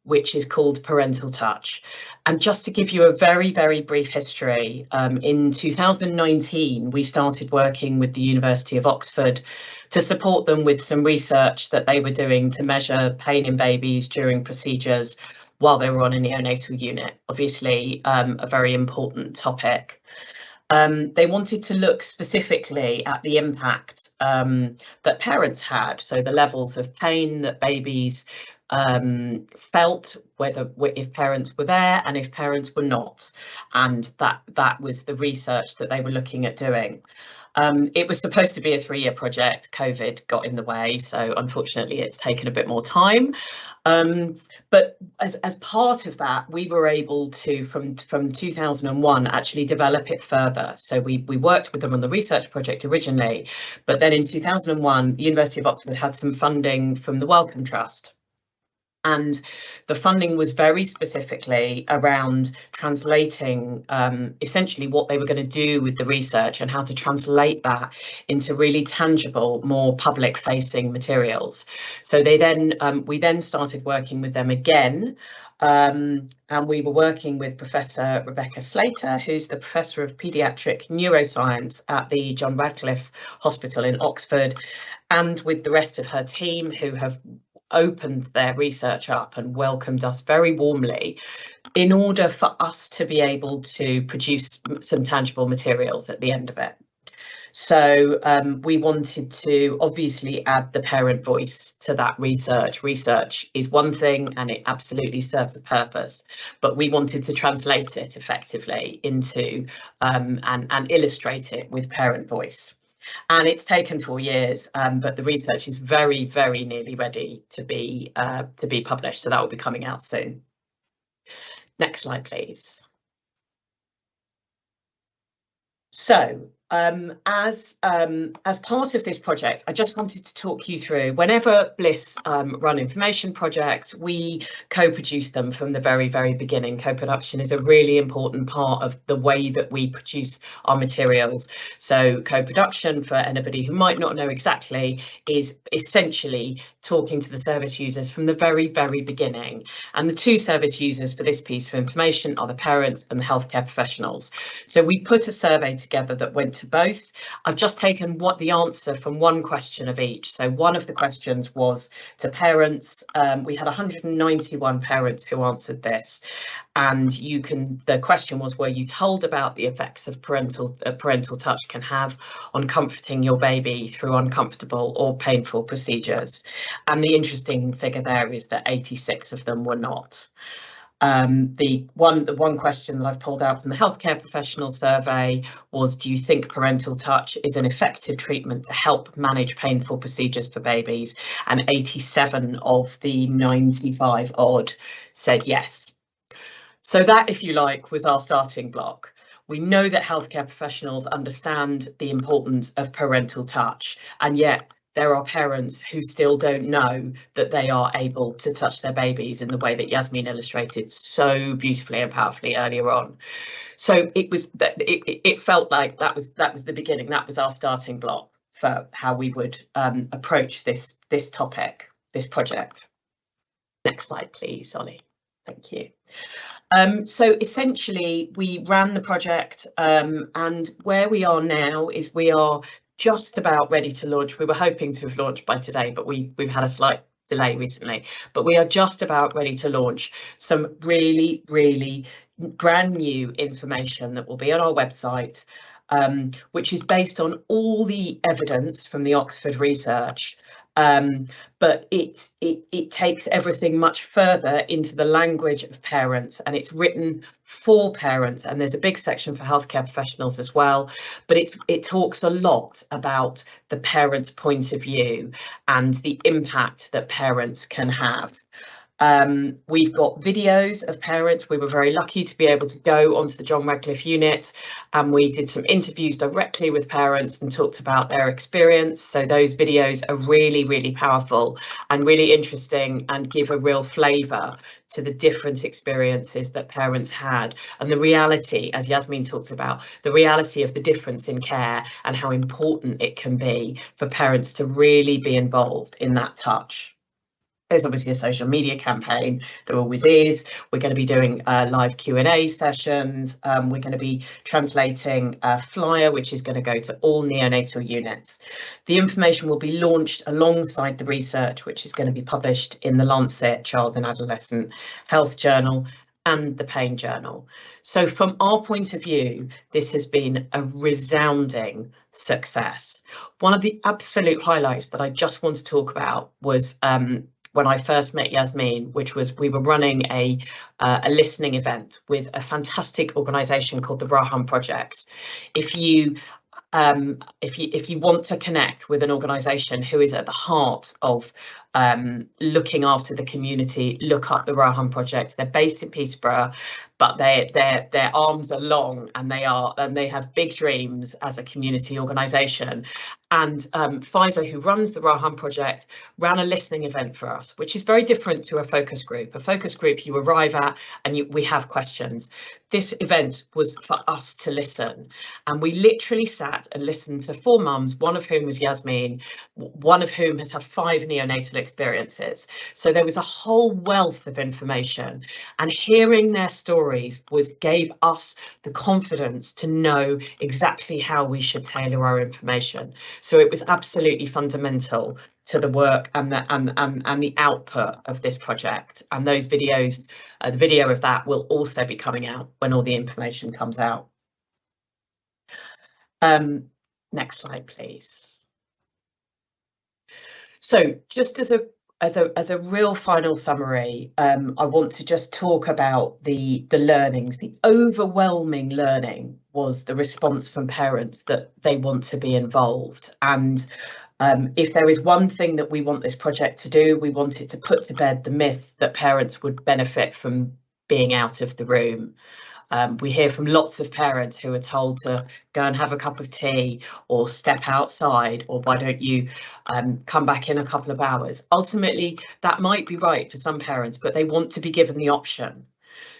which is called Parental Touch. And just to give you a very, very brief history, in 2019, we started working with the University of Oxford to support them with some research that they were doing to measure pain in babies during procedures while they were on a neonatal unit. Obviously, a very important topic. They wanted to look specifically at the impact that parents had, so the levels of pain that babies felt, if parents were there and if parents were not, and that was the research that they were looking at doing. It was supposed to be a 3-year project. COVID got in the way, so unfortunately it's taken a bit more time. But as part of that, we were able to, from 2001, actually develop it further. So we worked with them on the research project originally, but then in 2001, the University of Oxford had some funding from the Wellcome Trust. And the funding was very specifically around translating essentially what they were going to do with the research and how to translate that into really tangible, more public-facing materials. So we then started working with them again. And we were working with Professor Rebecca Slater, who's the Professor of Paediatric Neuroscience at the John Radcliffe Hospital in Oxford, and with the rest of her team, who have opened their research up and welcomed us very warmly in order for us to be able to produce some tangible materials at the end of it. So we wanted to obviously add the parent voice to that research. Research is one thing and it absolutely serves a purpose, but we wanted to translate it effectively into and illustrate it with parent voice. And it's taken 4 years, but the research is very, very nearly ready to be published. So that will be coming out soon. Next slide, please. So as part of this project, I just wanted to talk you through, whenever Bliss run information projects, we co-produce them from the very, very beginning. Co-production is a really important part of the way that we produce our materials. So co-production, for anybody who might not know exactly, is essentially talking to the service users from the very, very beginning. And the two service users for this piece of information are the parents and the healthcare professionals. So we put a survey together that went to both. I've just taken the answer from one question of each. So one of the questions was to parents. We had 191 parents who answered this, and the question was, were you told about the effects of parental touch can have on comforting your baby through uncomfortable or painful procedures? And the interesting figure there is that 86 of them were not. The one question that I've pulled out from the healthcare professional survey was, do you think parental touch is an effective treatment to help manage painful procedures for babies? And 87 of the 95 odd said yes. So that, if you like, was our starting block. We know that healthcare professionals understand the importance of parental touch, and yet there are parents who still don't know that they are able to touch their babies in the way that Yasmin illustrated so beautifully and powerfully earlier on. So it felt like that was the beginning. That was our starting block for how we would approach this topic, this project. Next slide, please, Ollie. Thank you. So essentially, we ran the project, and where we are now is we are just about ready to launch. We were hoping to have launched by today, but we've had a slight delay recently. But we are just about ready to launch some really, really brand new information that will be on our website, which is based on all the evidence from the Oxford research. But it takes everything much further into the language of parents, and it's written for parents, and there's a big section for healthcare professionals as well, but it talks a lot about the parent's point of view and the impact that parents can have. We've got videos of parents. We were very lucky to be able to go onto the John Radcliffe unit, and we did some interviews directly with parents and talked about their experience. So those videos are really, really powerful and really interesting and give a real flavour to the different experiences that parents had, and the reality, as Yasmin talked about, the reality of the difference in care and how important it can be for parents to really be involved in that touch. There's obviously a social media campaign, there always is. We're going to be doing live Q&A sessions. We're going to be translating a flyer, which is going to go to all neonatal units. The information will be launched alongside the research, which is going to be published in the Lancet Child and Adolescent Health Journal and the Pain Journal. So from our point of view, this has been a resounding success. One of the absolute highlights that I just want to talk about was when I first met Yasmin, which was we were running a listening event with a fantastic organisation called the Raham Project. If you want to connect with an organisation who is at the heart of looking after the community, look up the Raham Project. They're based in Peterborough, but their arms are long, and they have big dreams as a community organisation. And Pfizer, who runs the Raham Project, ran a listening event for us, which is very different to a focus group. A focus group you arrive at and we have questions. This event was for us to listen, and we literally sat and listened to 4 mums, one of whom was Yasmin, one of whom has had 5 neonatal experiences. So there was a whole wealth of information, and hearing their stories gave us the confidence to know exactly how we should tailor our information. So it was absolutely fundamental to the work and the output of this project. And those videos, the video of that will also be coming out when all the information comes out. Next slide, please. So just as a real final summary, I want to just talk about the learnings. The overwhelming learning was the response from parents that they want to be involved. And if there is one thing that we want this project to do, we want it to put to bed the myth that parents would benefit from being out of the room. We hear from lots of parents who are told to go and have a cup of tea or step outside, or why don't you come back in a couple of hours. Ultimately, that might be right for some parents, but they want to be given the option.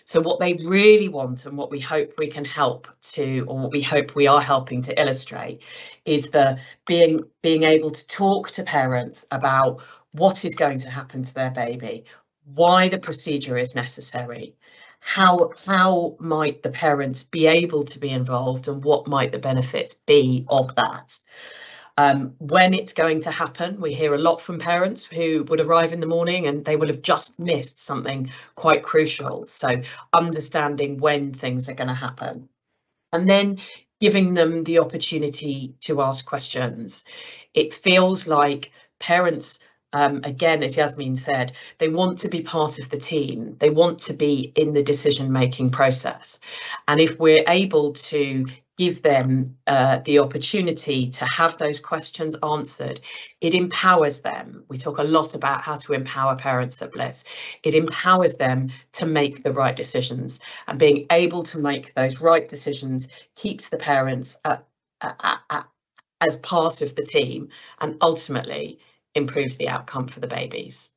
So what they really want, and what we hope we can help to, or what we hope we are helping to illustrate, is the being able to talk to parents about what is going to happen to their baby, why the procedure is necessary, how might the parents be able to be involved, and what might the benefits be of that? When it's going to happen, we hear a lot from parents who would arrive in the morning and they will have just missed something quite crucial. So understanding when things are going to happen, and then giving them the opportunity to ask questions. It feels like parents, again, as Yasmin said, they want to be part of the team. They want to be in the decision-making process. And if we're able to give them the opportunity to have those questions answered, it empowers them. We talk a lot about how to empower parents at Bliss. It empowers them to make the right decisions, and being able to make those right decisions keeps the parents as part of the team, and ultimately improves the outcome for the babies.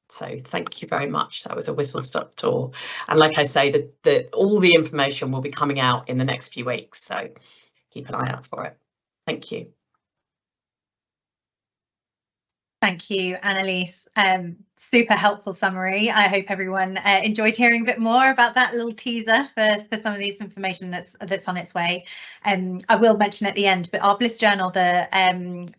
So thank you very much. That was a whistle-stop tour. And like I say, all the information will be coming out in the next few weeks. So keep an eye out for it. Thank you. Thank you, Annalise. Super helpful summary. I hope everyone enjoyed hearing a bit more about that little teaser for some of this information that's on its way. I will mention at the end, but our Bliss Journal, the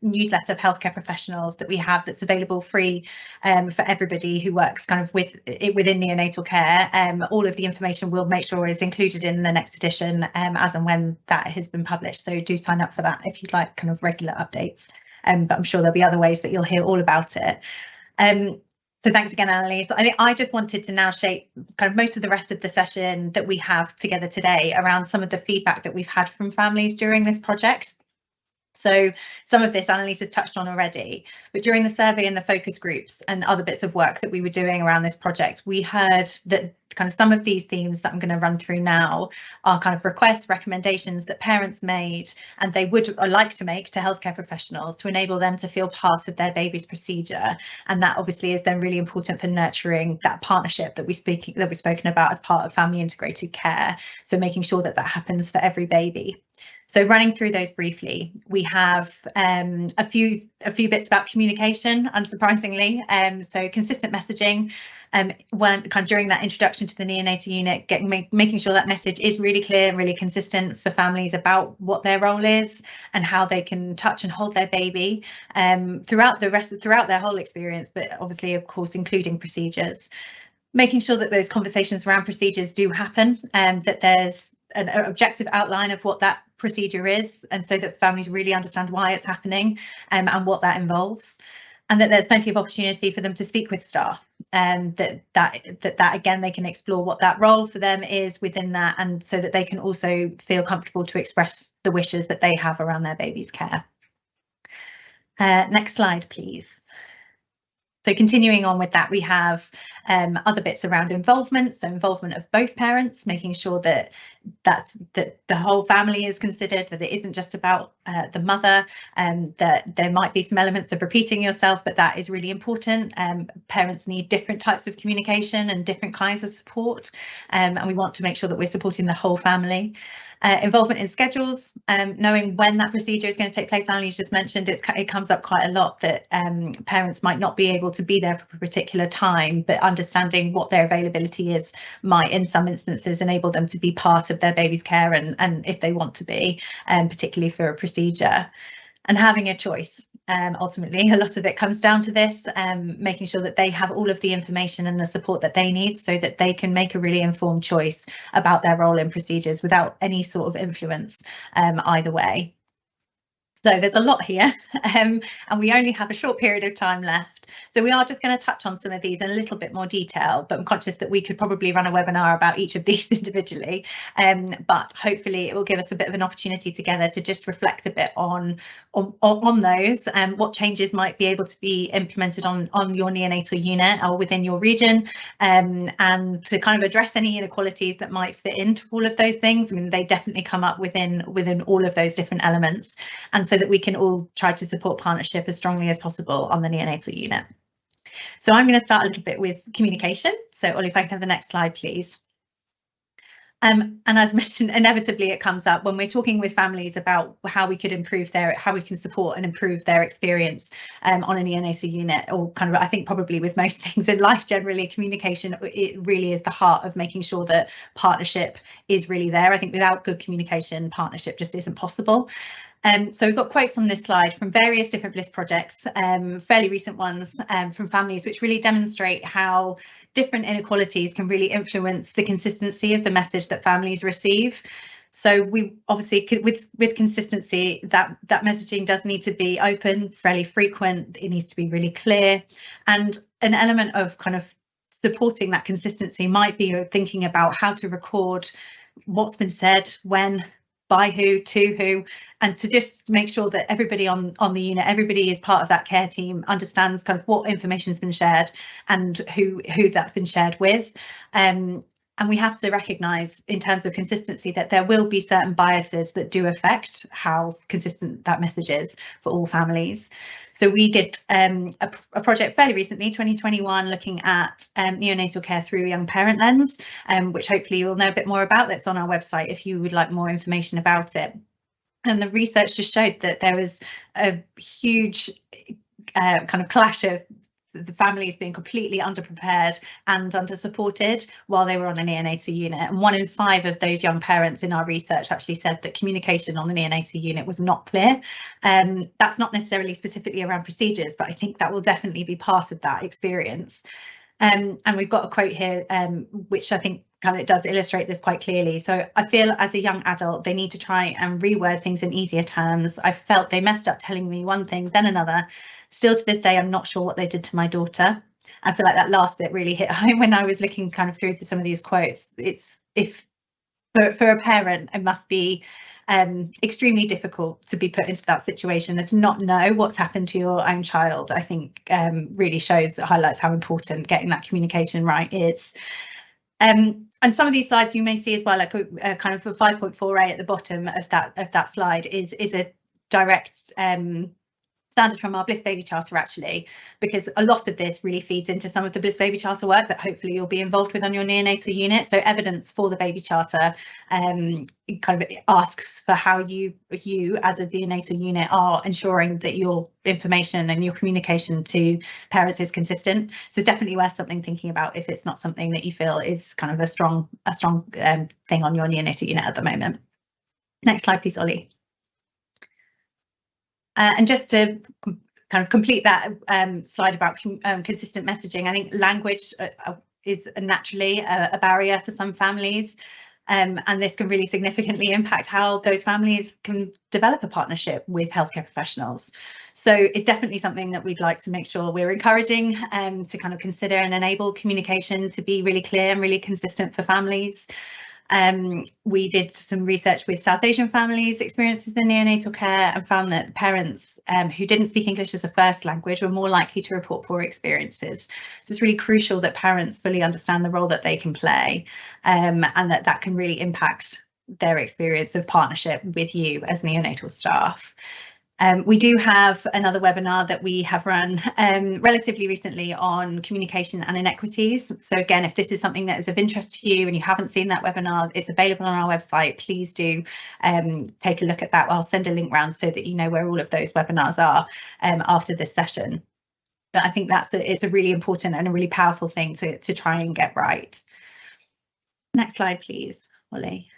newsletter of healthcare professionals that we have, that's available free for everybody who works kind of within neonatal care. All of the information we'll make sure is included in the next edition as and when that has been published. So do sign up for that if you'd like kind of regular updates. But I'm sure there'll be other ways that you'll hear all about it. So thanks again, Annalise. I think I just wanted to now shape kind of most of the rest of the session that we have together today around some of the feedback that we've had from families during this project. So some of this Annalise has touched on already, but during the survey and the focus groups and other bits of work that we were doing around this project, we heard that kind of some of these themes that I'm going to run through now are kind of requests, recommendations that parents made and they would like to make to healthcare professionals to enable them to feel part of their baby's procedure. And that obviously is then really important for nurturing that partnership that we've spoken about as part of family integrated care. So making sure that that happens for every baby. So running through those briefly, we have a few bits about communication, unsurprisingly. So consistent messaging, when kind of during that introduction to the neonatal unit, making sure that message is really clear and really consistent for families about what their role is and how they can touch and hold their baby throughout their whole experience, but obviously, of course, including procedures. Making sure that those conversations around procedures do happen and that there's an objective outline of what that procedure is, and so that families really understand why it's happening and what that involves, and that there's plenty of opportunity for them to speak with staff, and that again they can explore what that role for them is within that, and so that they can also feel comfortable to express the wishes that they have around their baby's care. Next slide, please. So continuing on with that, we have other bits around involvement, so involvement of both parents, making sure that the whole family is considered, that it isn't just about the mother, that there might be some elements of repeating yourself, but that is really important. Parents need different types of communication and different kinds of support, and we want to make sure that we're supporting the whole family. Involvement in schedules, knowing when that procedure is going to take place. Annalise just mentioned it comes up quite a lot that parents might not be able to be there for a particular time, but understanding what their availability is might in some instances enable them to be part of their baby's care and if they want to be, particularly for a procedure. And having a choice. Ultimately, a lot of it comes down to this, making sure that they have all of the information and the support that they need so that they can make a really informed choice about their role in procedures without any sort of influence either way. So there's a lot here and we only have a short period of time left. So we are just going to touch on some of these in a little bit more detail, but I'm conscious that we could probably run a webinar about each of these individually. But hopefully it will give us a bit of an opportunity together to just reflect a bit on those and what changes might be able to be implemented on your neonatal unit or within your region, and to kind of address any inequalities that might fit into all of those things. I mean, they definitely come up within all of those different elements, and so that we can all try to support partnership as strongly as possible on the neonatal unit. So I'm going to start a little bit with communication. So Ollie, if I can have the next slide, please. And as mentioned, inevitably it comes up when we're talking with families about how we could improve how we can support and improve their experience on a neonatal unit, or kind of, I think probably with most things in life generally, communication, it really is the heart of making sure that partnership is really there. I think without good communication, partnership just isn't possible. So we've got quotes on this slide from various different Bliss projects, fairly recent ones from families, which really demonstrate how different inequalities can really influence the consistency of the message that families receive. So we obviously, with consistency, that messaging does need to be open, fairly frequent. It needs to be really clear, and an element of kind of supporting that consistency might be thinking about how to record what's been said, when, by who, to who, and to just make sure that everybody on the unit, everybody is part of that care team, understands kind of what information has been shared and who that's been shared with. And we have to recognise, in terms of consistency, that there will be certain biases that do affect how consistent that message is for all families. So we did a project fairly recently, 2021, looking at neonatal care through a young parent lens, which hopefully you'll know a bit more about. That's on our website if you would like more information about it. And the research just showed that there was a huge kind of clash of the families being completely underprepared and under-supported while they were on a neonatal unit. And 1 in 5 of those young parents in our research actually said that communication on the neonatal unit was not clear. That's not necessarily specifically around procedures, but I think that will definitely be part of that experience. And we've got a quote here, which I think kind of does illustrate this quite clearly. So I feel as a young adult, they need to try and reword things in easier terms. I felt they messed up telling me one thing, then another. Still to this day, I'm not sure what they did to my daughter. I feel like that last bit really hit home when I was looking kind of through some of these quotes. It's for a parent, it must be extremely difficult to be put into that situation and to not know what's happened to your own child. I think really highlights how important getting that communication right is. And some of these slides you may see as well, like a kind of a 5.4a at the bottom of that slide is a direct standard from our Bliss Baby Charter, actually, because a lot of this really feeds into some of the Bliss Baby Charter work that hopefully you'll be involved with on your neonatal unit. So evidence for the Baby Charter kind of asks for how you as a neonatal unit are ensuring that your information and your communication to parents is consistent. So it's definitely worth thinking about if it's not something that you feel is kind of a strong thing on your neonatal unit at the moment. Next slide, please, Ollie. And just to kind of complete that slide about consistent messaging, I think language is naturally a barrier for some families, and this can really significantly impact how those families can develop a partnership with healthcare professionals. So it's definitely something that we'd like to make sure we're encouraging to kind of consider and enable communication to be really clear and really consistent for families. We did some research with South Asian families' experiences in neonatal care and found that parents who didn't speak English as a first language were more likely to report poor experiences. So it's really crucial that parents fully understand the role that they can play, and that can really impact their experience of partnership with you as neonatal staff. We do have another webinar that we have run relatively recently on communication and inequities. So again, if this is something that is of interest to you and you haven't seen that webinar, it's available on our website. Please do take a look at that. I'll send a link round so that you know where all of those webinars are after this session. But I think it's a really important and a really powerful thing to try and get right. Next slide, please, Ollie.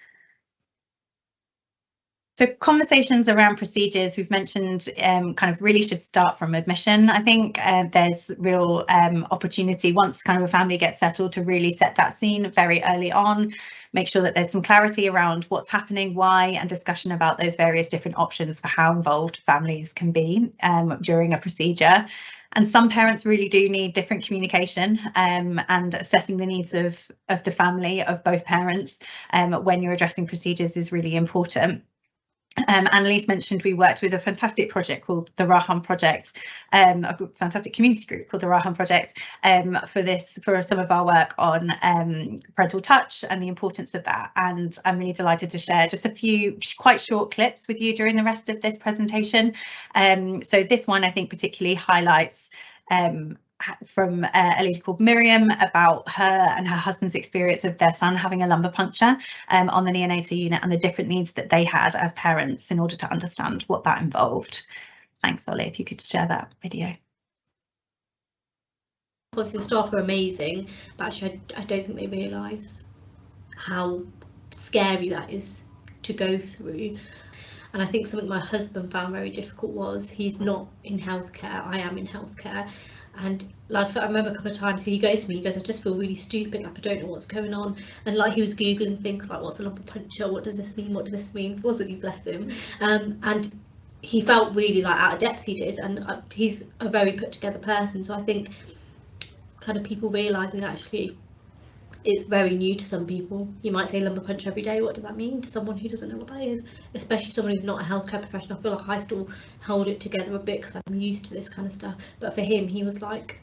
So conversations around procedures, we've mentioned, kind of really should start from admission. I think there's real opportunity once kind of a family gets settled to really set that scene very early on, make sure that there's some clarity around what's happening, why, and discussion about those various different options for how involved families can be during a procedure. And some parents really do need different communication and assessing the needs of the family, of both parents, when you're addressing procedures is really important. Annalise mentioned we worked with a fantastic project called the Rahan Project, a fantastic community group called the Rahan Project for some of our work on parental touch and the importance of that. And I'm really delighted to share just a few quite short clips with you during the rest of this presentation. So this one I think particularly highlights from a lady called Miriam about her and her husband's experience of their son having a lumbar puncture on the neonatal unit and the different needs that they had as parents in order to understand what that involved. Thanks, Ollie, if you could share that video. Obviously the staff are amazing, but actually I don't think they realise how scary that is to go through. And I think something my husband found very difficult was he's not in healthcare, I am in healthcare, and like I remember a couple of times he goes to me, he goes, I just feel really stupid, like I don't know what's going on, and like he was googling things like what's a lumbar puncture, what does this mean, what does this mean, wasn't he, bless him, and he felt really like out of depth, he did, and he's a very put together person, so I think kind of people realising actually it's very new to some people. You might say lumbar puncture every day, what does that mean to someone who doesn't know what that is, especially someone who's not a healthcare professional. I feel like I still hold it together a bit because I'm used to this kind of stuff, but for him he was like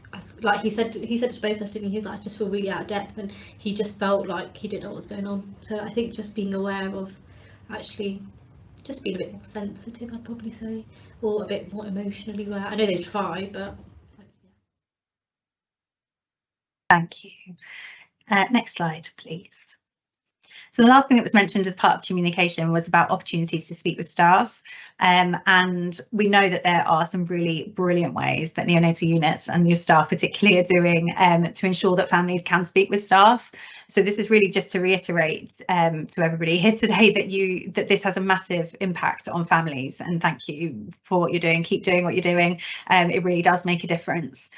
he said to both of us, didn't he? He was like, I just feel really out of depth, and he just felt like he didn't know what was going on. So I think just being aware of actually just being a bit more sensitive, I'd probably say, or a bit more emotionally aware. I know they try, but Thank you. Next slide, please. So the last thing that was mentioned as part of communication was about opportunities to speak with staff. And we know that there are some really brilliant ways that neonatal units and your staff particularly are doing to ensure that families can speak with staff. So this is really just to reiterate to everybody here today that this has a massive impact on families, and thank you for what you're doing. Keep doing what you're doing. It really does make a difference.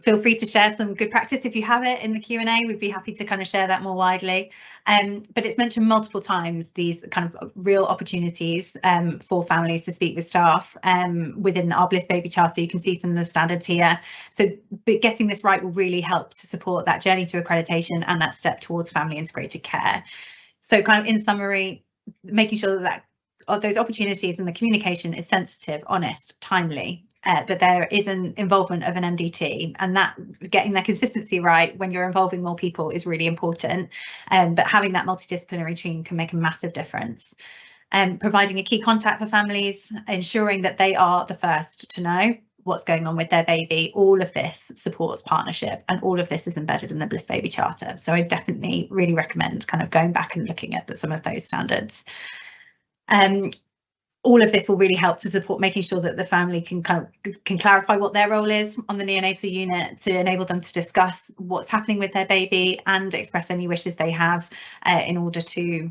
Feel free to share some good practice if you have it in the Q&A. We'd be happy to kind of share that more widely. But it's mentioned multiple times, these kind of real opportunities for families to speak with staff within our Bliss Baby Charter. You can see some of the standards here. So getting this right will really help to support that journey to accreditation and that step towards family integrated care. So kind of in summary, making sure that those opportunities and the communication is sensitive, honest, timely, that there is an involvement of an MDT, and that getting that consistency right when you're involving more people is really important. But having that multidisciplinary team can make a massive difference. Providing a key contact for families, ensuring that they are the first to know what's going on with their baby. All of this supports partnership, and all of this is embedded in the Bliss Baby Charter. So I definitely really recommend kind of going back and looking at some of those standards. All of this will really help to support making sure that the family can clarify what their role is on the neonatal unit, to enable them to discuss what's happening with their baby and express any wishes they have in order to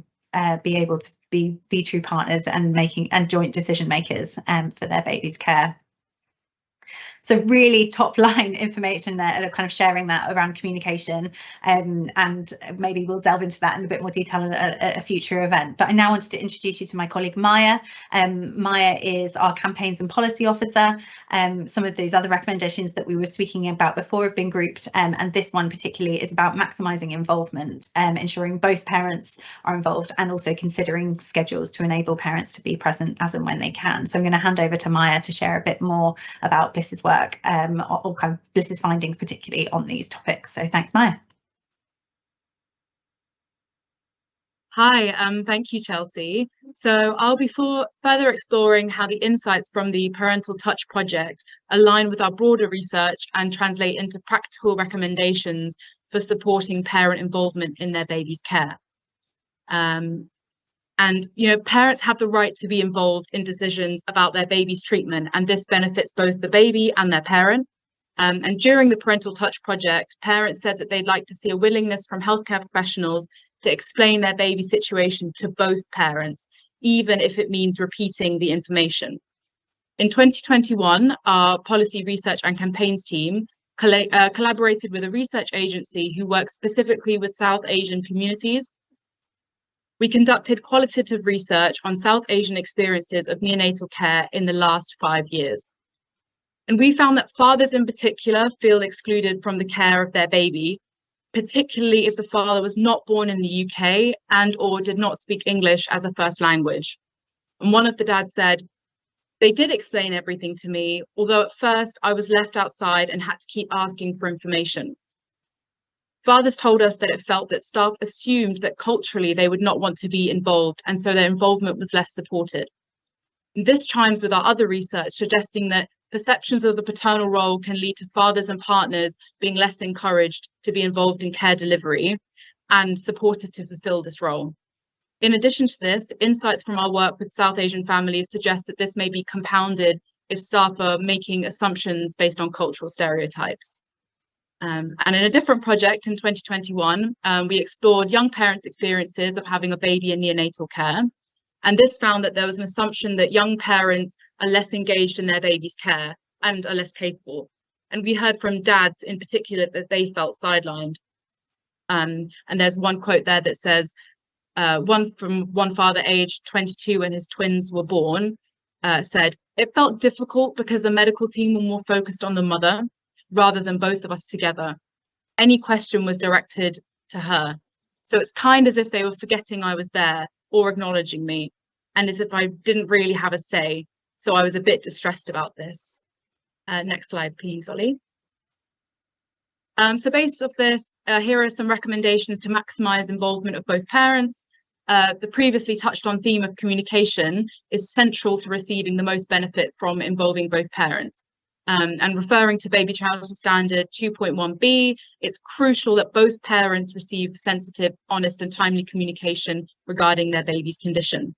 be able to be true partners and joint decision makers for their baby's care. So really top line information there, kind of sharing that around communication, and maybe we'll delve into that in a bit more detail at a future event. But I now wanted to introduce you to my colleague Maya. Maya is our campaigns and policy officer. Some of those other recommendations that we were speaking about before have been grouped, and this one particularly is about maximising involvement, ensuring both parents are involved, and also considering schedules to enable parents to be present as and when they can. So I'm going to hand over to Maya to share a bit more about Bliss's work, or kind of Bliss's findings, particularly on these topics. So thanks, Maya. Hi, thank you, Chelsea. So I'll be further exploring how the insights from the Parental Touch project align with our broader research and translate into practical recommendations for supporting parent involvement in their baby's care. And, parents have the right to be involved in decisions about their baby's treatment, and this benefits both the baby and their parent. And during the Parental Touch project, parents said that they'd like to see a willingness from healthcare professionals to explain their baby situation to both parents, even if it means repeating the information. In 2021, our policy research and campaigns team collaborated with a research agency who works specifically with South Asian communities. We conducted qualitative research on South Asian experiences of neonatal care in the last 5 years. And we found that fathers in particular feel excluded from the care of their baby, particularly if the father was not born in the UK and/or did not speak English as a first language. And one of the dads said, "They did explain everything to me, although at first I was left outside and had to keep asking for information." Fathers told us that it felt that staff assumed that culturally they would not want to be involved, and so their involvement was less supported. And this chimes with our other research suggesting that perceptions of the paternal role can lead to fathers and partners being less encouraged to be involved in care delivery and supported to fulfill this role. In addition to this, insights from our work with South Asian families suggest that this may be compounded if staff are making assumptions based on cultural stereotypes. And in a different project in 2021, we explored young parents' experiences of having a baby in neonatal care. And this found that there was an assumption that young parents are less engaged in their baby's care and are less capable. And we heard from dads in particular that they felt sidelined. And there's one quote there that says, one father aged 22 when his twins were born said, "It felt difficult because the medical team were more focused on the mother rather than both of us together. Any question was directed to her. So it's kind as if they were forgetting I was there or acknowledging me, and as if I didn't really have a say. So I was a bit distressed about this." Next slide, please, Ollie. So based off this, here are some recommendations to maximise involvement of both parents. The previously touched on theme of communication is central to receiving the most benefit from involving both parents. And referring to Baby Child Standard 2.1b, it's crucial that both parents receive sensitive, honest and timely communication regarding their baby's condition.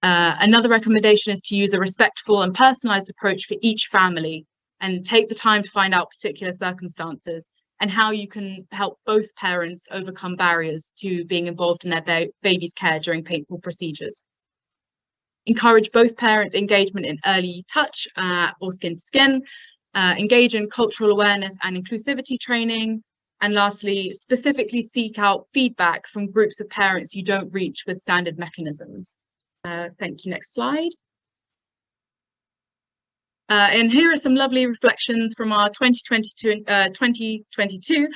Another recommendation is to use a respectful and personalised approach for each family and take the time to find out particular circumstances and how you can help both parents overcome barriers to being involved in their baby's care during painful procedures. Encourage both parents' engagement in early touch or skin to skin, engage in cultural awareness and inclusivity training, and lastly, specifically seek out feedback from groups of parents you don't reach with standard mechanisms. Thank you. Next slide. And here are some lovely reflections from our 2022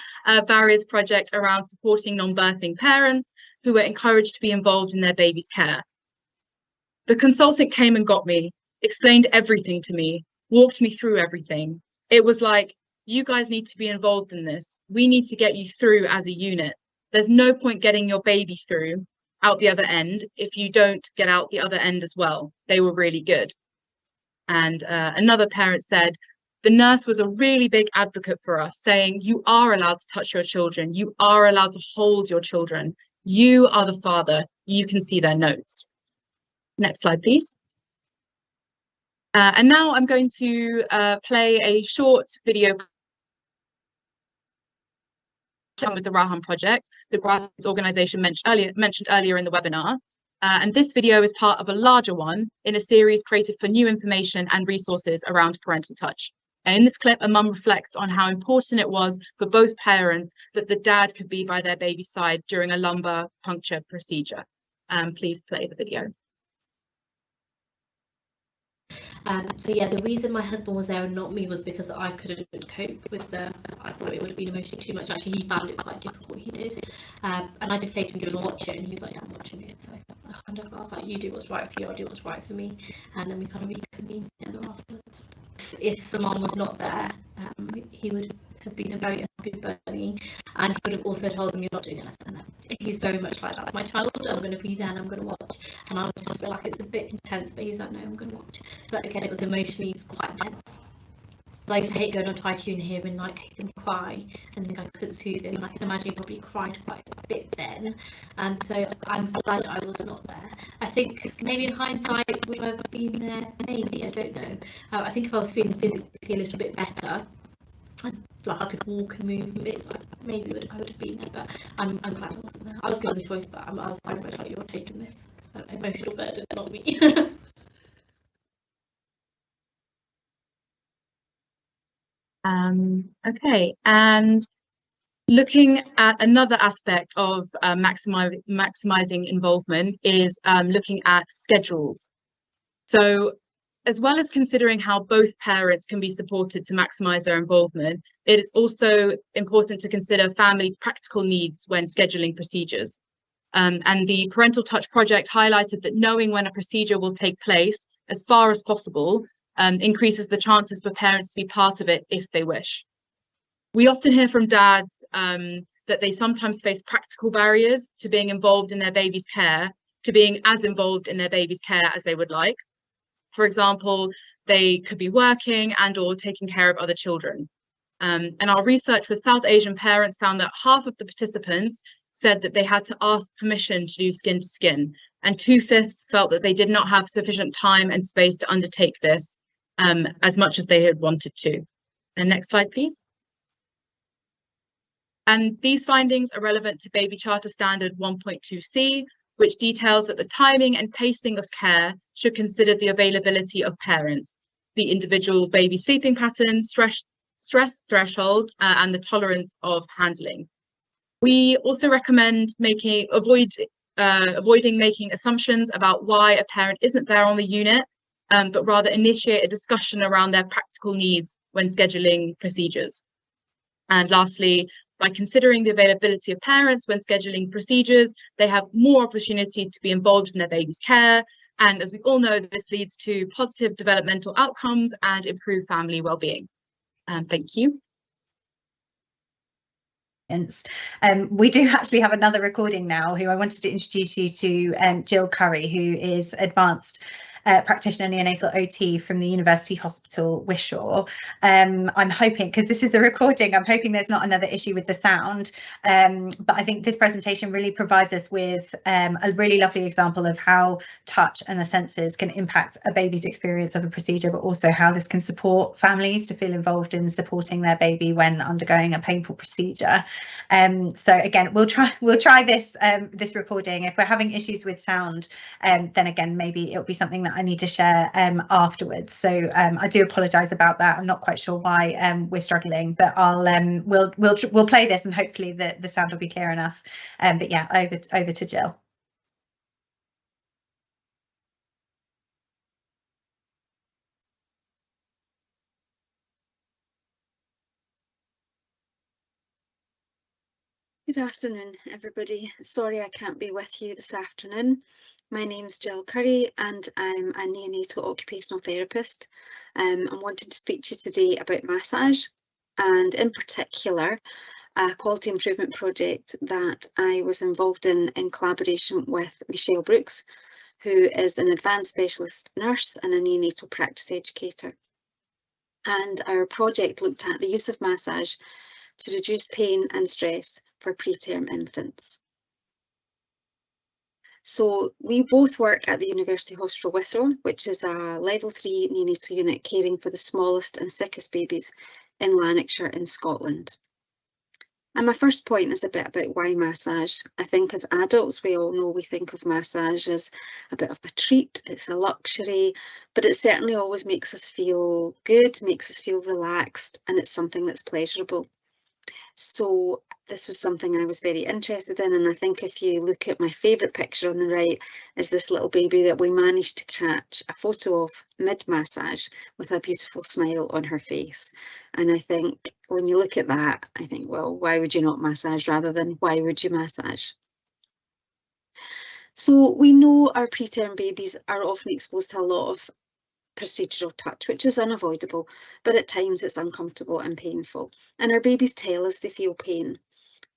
Barriers project around supporting non-birthing parents who were encouraged to be involved in their baby's care. The consultant came and got me, explained everything to me, walked me through everything. It was like, you guys need to be involved in this. We need to get you through as a unit. There's no point getting your baby through out the other end if you don't get out the other end as well. They were really good. And another parent said, the nurse was a really big advocate for us, saying, you are allowed to touch your children. You are allowed to hold your children. You are the father. You can see their notes. Next slide, please. And now I'm going to play a short video with the Raham project, the grassroots organisation mentioned earlier in the webinar. And this video is part of a larger one in a series created for new information and resources around parental touch. And in this clip, a mum reflects on how important it was for both parents that the dad could be by their baby's side during a lumbar puncture procedure. Please play the video. So yeah, the reason my husband was there and not me was because I couldn't cope with I thought it would have been emotionally too much. Actually, he found it quite difficult, he did. And I did say to him, do you want to watch it? And he was like, yeah, I'm watching it. So I was like, you do what's right for you, I'll do what's right for me. And then we kind of reconvened together afterwards. If someone was not there, he would have been a very unhappy bunny, and he would have also told them, you're not doing a lesson. He's very much like, that's my child, I'm going to be there and I'm going to watch. And I was just feel like it's a bit intense, but he was like, no, I'm going to watch. But again, it was emotionally quite intense. I used to hate going on to iTunes here and like make them cry and think I could soothe him. I can imagine he probably cried quite a bit then. So I'm glad I was not there. I think maybe in hindsight, would I have been there? Maybe, I don't know. I think if I was feeling physically a little bit better, I feel like I could walk and move a bit, so maybe I would have been there, but I'm glad I wasn't there. I was given the choice, but I was very much like, you're taking this emotional burden, not me. Okay, and looking at another aspect of maximizing involvement is looking at schedules. So as well as considering how both parents can be supported to maximize their involvement, it is also important to consider families' practical needs when scheduling procedures. And the Parental Touch project highlighted that knowing when a procedure will take place as far as possible increases the chances for parents to be part of it if they wish. We often hear from dads that they sometimes face practical barriers to being involved in their baby's care, to being as involved in their baby's care as they would like. For example, they could be working and or taking care of other children. And our research with South Asian parents found that half of the participants said that they had to ask permission to do skin to skin, and 2/5 felt that they did not have sufficient time and space to undertake this as much as they had wanted to. And next slide, please. And these findings are relevant to Baby Charter Standard 1.2c, which details that the timing and pacing of care should consider the availability of parents, the individual baby sleeping pattern, stress thresholds, and the tolerance of handling. We also recommend avoiding making assumptions about why a parent isn't there on the unit, but rather initiate a discussion around their practical needs when scheduling procedures. And lastly, by considering the availability of parents when scheduling procedures, they have more opportunity to be involved in their baby's care. And as we all know, this leads to positive developmental outcomes and improved family well-being. Thank you. We do actually have another recording now who I wanted to introduce you to, Jill Curry, who is advanced practitioner neonatal OT from the University Hospital Wishaw. I'm hoping, because this is a recording, I'm hoping there's not another issue with the sound, but I think this presentation really provides us with a really lovely example of how touch and the senses can impact a baby's experience of a procedure, but also how this can support families to feel involved in supporting their baby when undergoing a painful procedure. So again, we'll try this this recording. If we're having issues with sound, then again, maybe it'll be something that I need to share afterwards. So I do apologise about that. I'm not quite sure why we're struggling, but I'll we'll play this and hopefully the sound will be clear enough. But yeah, over to Jill. Good afternoon, everybody. Sorry I can't be with you this afternoon. My name's Jill Curry and I'm a neonatal occupational therapist. I'm wanting to speak to you today about massage and in particular a quality improvement project that I was involved in collaboration with Michelle Brooks, who is an advanced specialist nurse and a neonatal practice educator. And our project looked at the use of massage to reduce pain and stress for preterm infants. So we both work at the University Hospital Wishaw, which is a level 3 neonatal unit caring for the smallest and sickest babies in Lanarkshire in Scotland. And my first point is a bit about why massage. I think as adults, we all know we think of massage as a bit of a treat, it's a luxury, but it certainly always makes us feel good, makes us feel relaxed, and it's something that's pleasurable. So this was something I was very interested in, and I think if you look at my favourite picture on the right is this little baby that we managed to catch a photo of mid-massage with a beautiful smile on her face. And I think when you look at that, I think, well, why would you not massage rather than why would you massage? So we know our preterm babies are often exposed to a lot of procedural touch, which is unavoidable, but at times it's uncomfortable and painful. And our babies tell us they feel pain.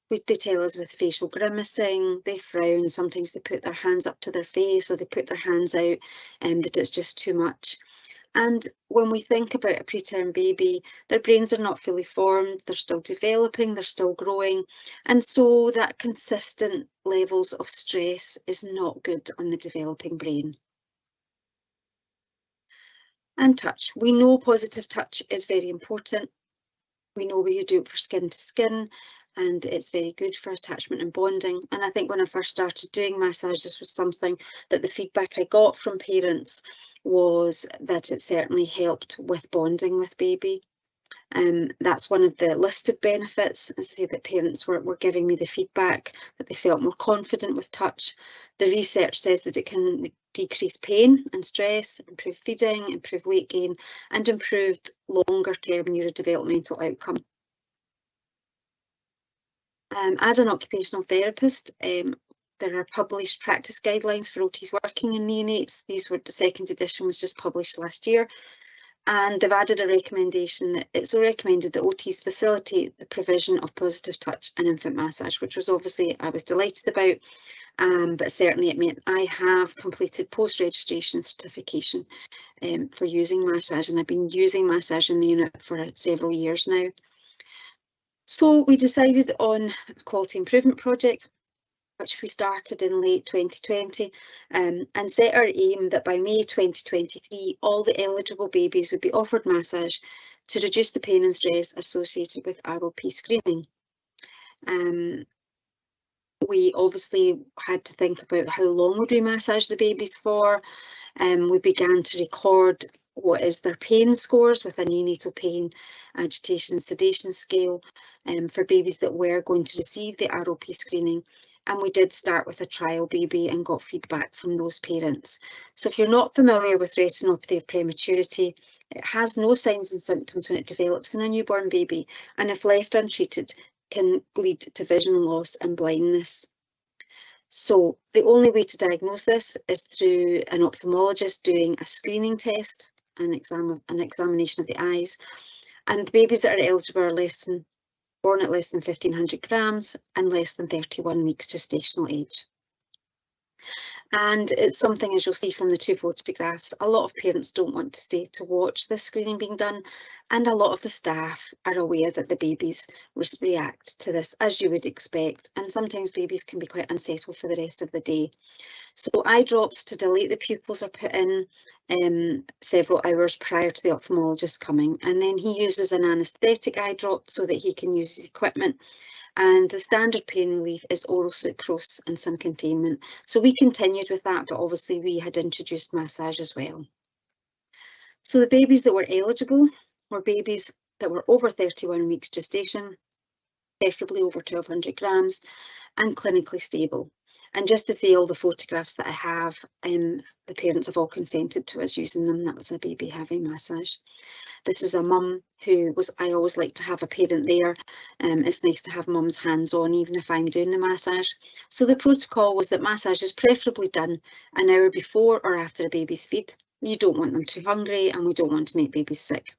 They tell us with facial grimacing, they frown, sometimes they put their hands up to their face or they put their hands out and that it's just too much. And when we think about a preterm baby, their brains are not fully formed, they're still developing, they're still growing. And so that consistent levels of stress is not good on the developing brain. And touch. We know positive touch is very important. We know we do it for skin to skin and it's very good for attachment and bonding. And I think when I first started doing massage, this was something that the feedback I got from parents was that it certainly helped with bonding with baby. That's one of the listed benefits. As I say, that parents were giving me the feedback that they felt more confident with touch. The research says that it can decrease pain and stress, improve feeding, improve weight gain, and improved longer-term neurodevelopmental outcome. As an occupational therapist, there are published practice guidelines for OTs working in neonates. These were, the second edition was just published last year. And they've added a recommendation that it's recommended that OTs facilitate the provision of positive touch and infant massage, which was obviously I was delighted about. but certainly it meant I have completed post-registration certification for using massage, and I've been using massage in the unit for several years now. So we decided on a quality improvement project, which we started in late 2020, and set our aim that by May 2023, all the eligible babies would be offered massage to reduce the pain and stress associated with ROP screening. We obviously had to think about how long would we massage the babies for. We began to record what is their pain scores with a neonatal pain, agitation, sedation scale for babies that were going to receive the ROP screening. And we did start with a trial baby and got feedback from those parents. So if you're not familiar with retinopathy of prematurity, it has no signs and symptoms when it develops in a newborn baby, and if left untreated, can lead to vision loss and blindness. So the only way to diagnose this is through an ophthalmologist doing a screening test, an examination of the eyes, and the babies that are eligible are born at less than 1,500 grams and less than 31 weeks gestational age. And it's something, as you'll see from the two photographs, a lot of parents don't want to stay to watch this screening being done, and a lot of the staff are aware that the babies react to this, as you would expect, and sometimes babies can be quite unsettled for the rest of the day. So eye drops to dilate the pupils are put in several hours prior to the ophthalmologist coming, and then he uses an anaesthetic eye drop so that he can use his equipment. And the standard pain relief is oral sucrose and some containment. So we continued with that, but obviously we had introduced massage as well. So the babies that were eligible were babies that were over 31 weeks gestation, preferably over 1,200 grams, and clinically stable. And just to say, all the photographs that I have, the parents have all consented to us using them. That was a baby having massage. This is a mum who I always like to have a parent there. It's nice to have mum's hands on, even if I'm doing the massage. So the protocol was that massage is preferably done an hour before or after a baby's feed. You don't want them too hungry, and we don't want to make babies sick.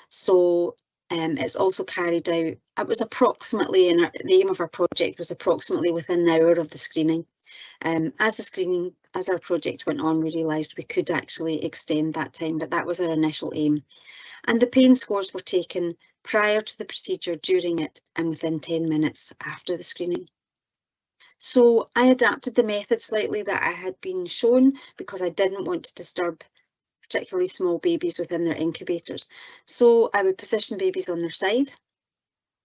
So it's also carried out, it was approximately, the aim of our project was approximately within an hour of the screening. As our project went on, we realised we could actually extend that time, but that was our initial aim. And the pain scores were taken prior to the procedure, during it, and within 10 minutes after the screening. So I adapted the method slightly that I had been shown because I didn't want to disturb particularly small babies within their incubators. So I would position babies on their side.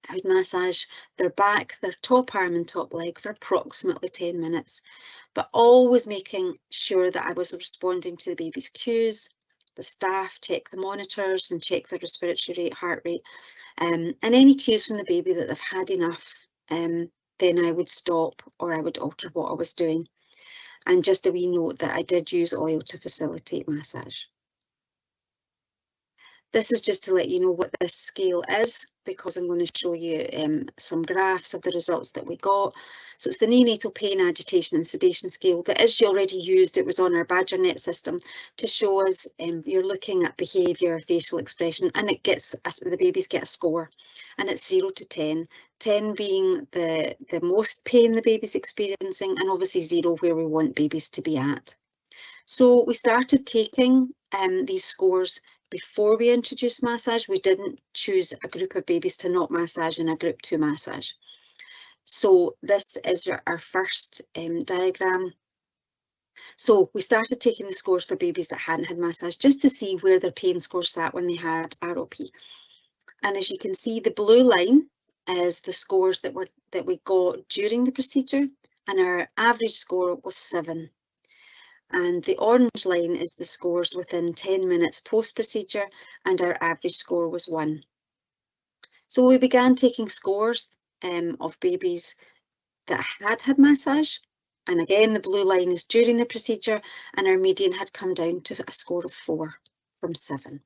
I would massage their back, their top arm and top leg for approximately 10 minutes, but always making sure that I was responding to the baby's cues. The staff check the monitors and check their respiratory rate, heart rate, and any cues from the baby that they've had enough, then I would stop or I would alter what I was doing. And just a wee note that I did use oil to facilitate massage. This is just to let you know what this scale is, because I'm going to show you some graphs of the results that we got. So it's the neonatal pain, agitation and sedation scale that is already used. It was on our BadgerNet system to show us you're looking at behaviour, facial expression, and it gets the babies get a score, and it's 0 to 10. 10 being the most pain the baby's experiencing, and obviously 0 where we want babies to be at. So we started taking these scores before we introduced massage. We didn't choose a group of babies to not massage and a group to massage. So this is our first diagram. So we started taking the scores for babies that hadn't had massage just to see where their pain score sat when they had ROP. And as you can see, the blue line is the scores that we got during the procedure, and our average score was 7. And the orange line is the scores within 10 minutes post-procedure, and our average score was 1. So we began taking scores of babies that had massage, and again the blue line is during the procedure, and our median had come down to a score of 4 from 7.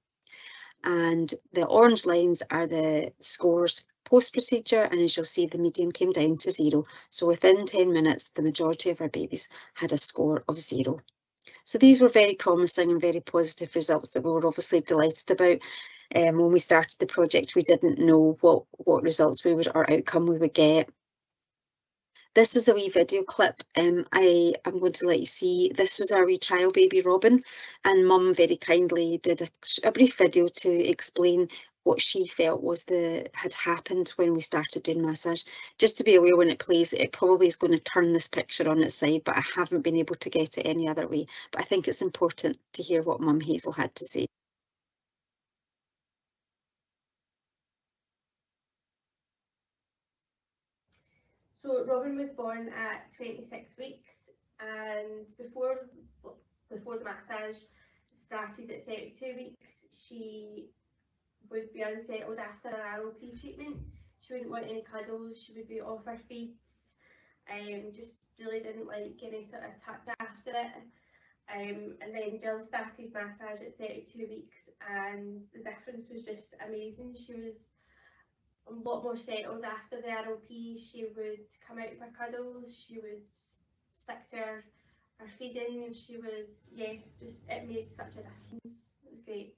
And the orange lines are the scores post-procedure, and as you'll see, the median came down to 0. So within 10 minutes, the majority of our babies had a score of 0. So these were very promising and very positive results that we were obviously delighted about. When we started the project, we didn't know what results we would, or outcome we would get. This is a wee video clip I am going to let you see. This was our wee trial baby Robin, and Mum very kindly did a brief video to explain what she felt was had happened when we started doing massage. Just to be aware, when it plays, it probably is going to turn this picture on its side, but I haven't been able to get it any other way. But I think it's important to hear what Mum Hazel had to say. So Robin was born at 26 weeks, and before the massage started at 32 weeks, she would be unsettled after an ROP treatment. She wouldn't want any cuddles, she would be off her feet, just really didn't like any sort of touch after it. And then Jill started massage at 32 weeks, and the difference was just amazing. She was a lot more settled after the ROP. She would come out for cuddles, she would stick to her feeding, she was, yeah, just, it made such a difference. It was great.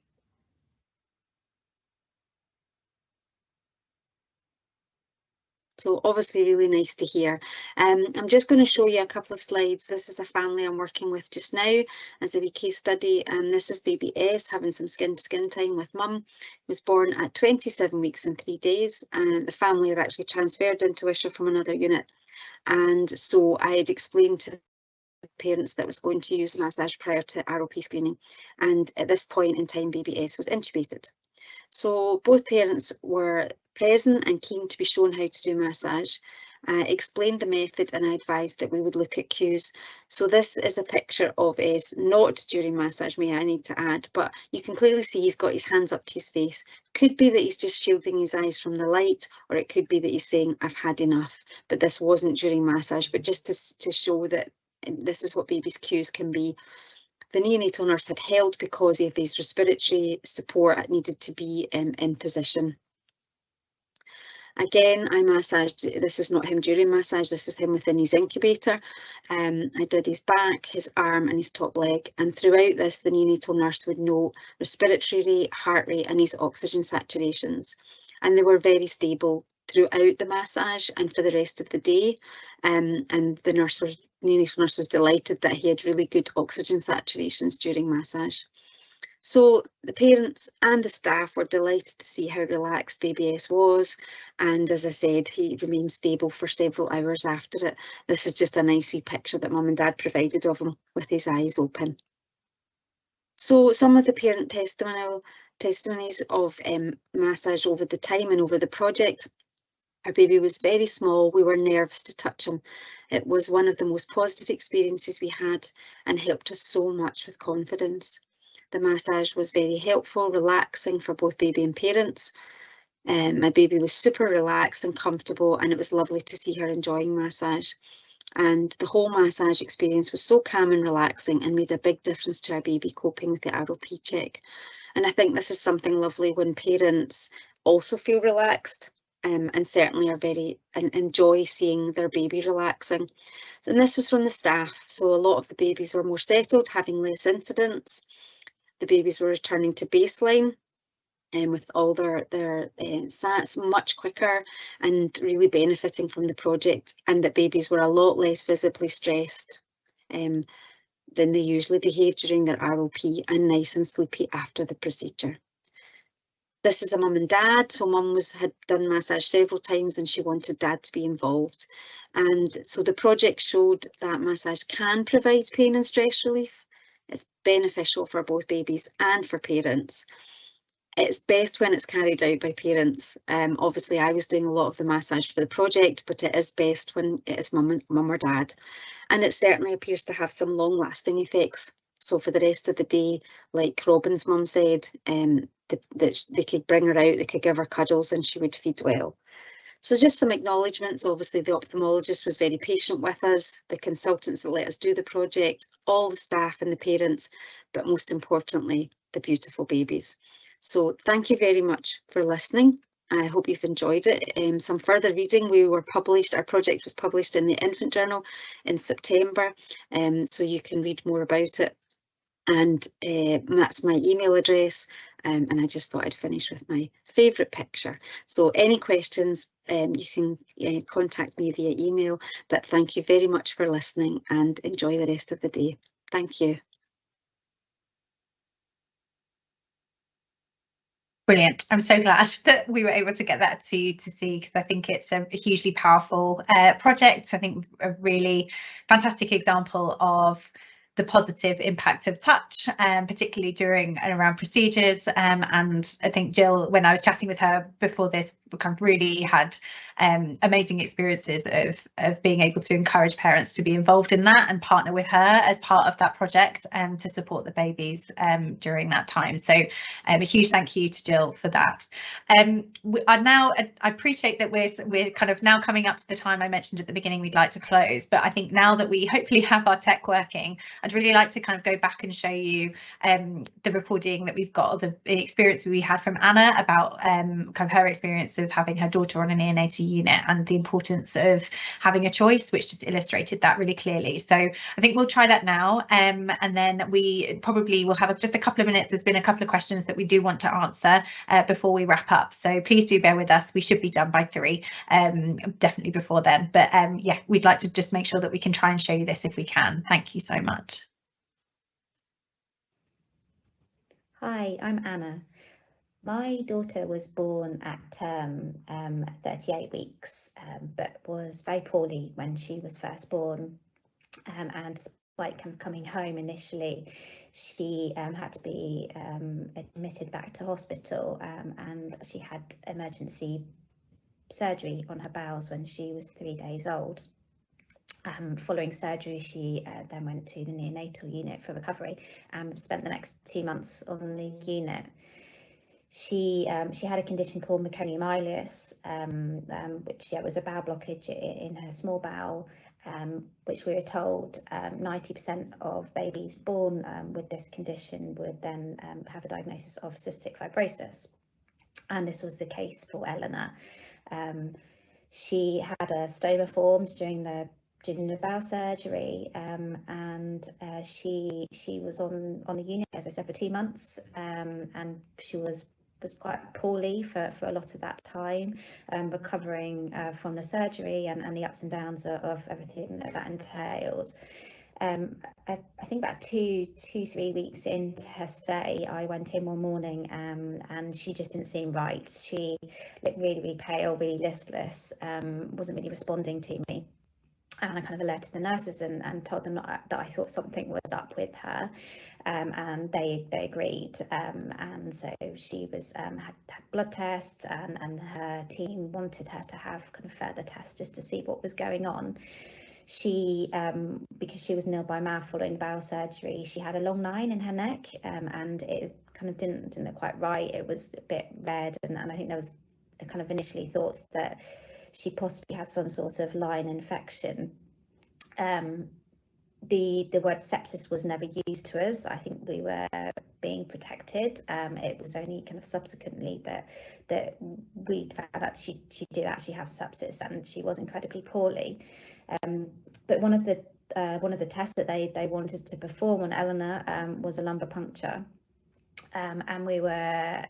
So obviously really nice to hear. I'm just going to show you a couple of slides. This is a family I'm working with just now as a wee case study, and this is baby S having some skin-to-skin time with mum. He was born at 27 weeks and 3 days, and the family are actually transferred into Wishaw from another unit. And so I had explained to the parents that was going to use massage prior to ROP screening, and at this point in time baby S was intubated. So both parents were present and keen to be shown how to do massage. I explained the method and I advised that we would look at cues. So this is a picture of S, not during massage, may I need to add, but you can clearly see he's got his hands up to his face. Could be that he's just shielding his eyes from the light, or it could be that he's saying, I've had enough, but this wasn't during massage, but just to show that this is what baby's cues can be. The neonatal nurse had held because of his respiratory support, it needed to be in position. Again, I massaged, this is not him during massage, this is him within his incubator. I did his back, his arm and his top leg, and throughout this the neonatal nurse would note respiratory rate, heart rate and his oxygen saturations, and they were very stable throughout the massage and for the rest of the day, and the neonatal nurse was delighted that he had really good oxygen saturations during massage. So the parents and the staff were delighted to see how relaxed baby S was, and as I said, he remained stable for several hours after it. This is just a nice wee picture that mum and dad provided of him with his eyes open. So some of the parent testimonies of massage over the time and over the project. Our baby was very small, we were nervous to touch him. It was one of the most positive experiences we had and helped us so much with confidence. The massage was very helpful, relaxing for both baby and parents. My baby was super relaxed and comfortable, and it was lovely to see her enjoying massage. And the whole massage experience was so calm and relaxing and made a big difference to our baby coping with the ROP check. And I think this is something lovely when parents also feel relaxed and certainly are enjoy seeing their baby relaxing. And this was from the staff. So a lot of the babies were more settled, having less incidents. The babies were returning to baseline and with all their SATs much quicker and really benefiting from the project, and that babies were a lot less visibly stressed than they usually behave during their ROP, and nice and sleepy after the procedure. This is a mum and dad, so mum had done massage several times and she wanted dad to be involved. And so the project showed that massage can provide pain and stress relief. It's beneficial for both babies and for parents. It's best when it's carried out by parents. Obviously I was doing a lot of the massage for the project, but it is best when it is mum or dad. And it certainly appears to have some long lasting effects. So for the rest of the day, like Robin's mum said, that they could bring her out, they could give her cuddles and she would feed well. So just some acknowledgements. Obviously the ophthalmologist was very patient with us, the consultants that let us do the project, all the staff and the parents, but most importantly, the beautiful babies. So thank you very much for listening. I hope you've enjoyed it. Some further reading, our project was published in the Infant Journal in September, so you can read more about it. And that's my email address. And I just thought I'd finish with my favourite picture. So any questions, you can contact me via email. But thank you very much for listening and enjoy the rest of the day. Thank you. Brilliant. I'm so glad that we were able to get that to you to see, because I think it's a hugely powerful project. I think a really fantastic example of the positive impact of touch, particularly during and around procedures. And I think Jill, when I was chatting with her before this, kind of really had amazing experiences of being able to encourage parents to be involved in that and partner with her as part of that project and to support the babies during that time. So a huge thank you to Jill for that. I appreciate that we're kind of now coming up to the time I mentioned at the beginning we'd like to close, but I think now that we hopefully have our tech working, I'd really like to kind of go back and show you the recording that we've got, the experience we had from Anna about kind of her experience of having her daughter on a neonatal unit and the importance of having a choice, which just illustrated that really clearly. So I think we'll try that now, and then we probably will have just a couple of minutes. There's been a couple of questions that we do want to answer before we wrap up, so please do bear with us. We should be done by 3, definitely before then, but yeah, we'd like to just make sure that we can try and show you this if we can. Thank you so much. Hi, I'm Anna. My daughter was born at term 38 weeks, but was very poorly when she was first born, and despite coming home initially, she had to be admitted back to hospital, and she had emergency surgery on her bowels when she was 3 days old. Following surgery, she then went to the neonatal unit for recovery and spent the next 2 months on the unit. She had a condition called meconium ileus, which was a bowel blockage in her small bowel, which we were told 90% of babies born with this condition would then have a diagnosis of cystic fibrosis. And this was the case for Eleanor. She had a stoma formed during the bowel surgery, and she was on the unit, as I said, for 2 months, and she was quite poorly for a lot of that time, recovering from the surgery and the ups and downs of everything that entailed. I think about 2-3 weeks into her stay, I went in one morning, and she just didn't seem right. She looked really, really pale, really listless, wasn't really responding to me. And I kind of alerted the nurses and told them that I thought something was up with her, and they agreed. And so she was had blood tests, and her team wanted her to have kind of further tests just to see what was going on. She, because she was nil by mouth following bowel surgery, she had a long line in her neck, and it kind of didn't look quite right. It was a bit red, and I think there was kind of initially thoughts that she possibly had some sort of line infection. The word sepsis was never used to us. I think we were being protected. It was only kind of subsequently that we found out she did actually have sepsis, and she was incredibly poorly. But one of the tests that they wanted to perform on Eleanor was a lumbar puncture. And we were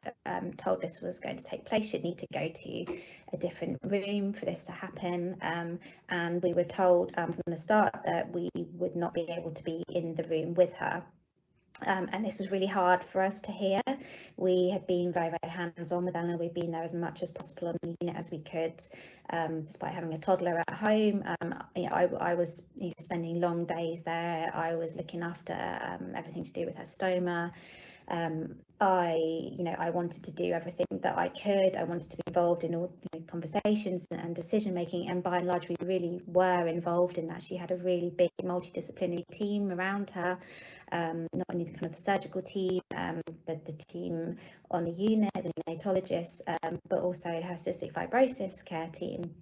told this was going to take place. She'd need to go to a different room for this to happen, and we were told from the start that we would not be able to be in the room with her. And this was really hard for us to hear. We had been very, very hands-on with Eleanor. We'd been there as much as possible on the unit as we could, despite having a toddler at home. I was spending long days there. I was looking after everything to do with her stoma. I wanted to do everything that I could. I wanted to be involved in all conversations and decision making, and by and large we really were involved in that. She had a really big multidisciplinary team around her, not only the kind of the surgical team, but the team on the unit, the neonatologists, but also her cystic fibrosis care team.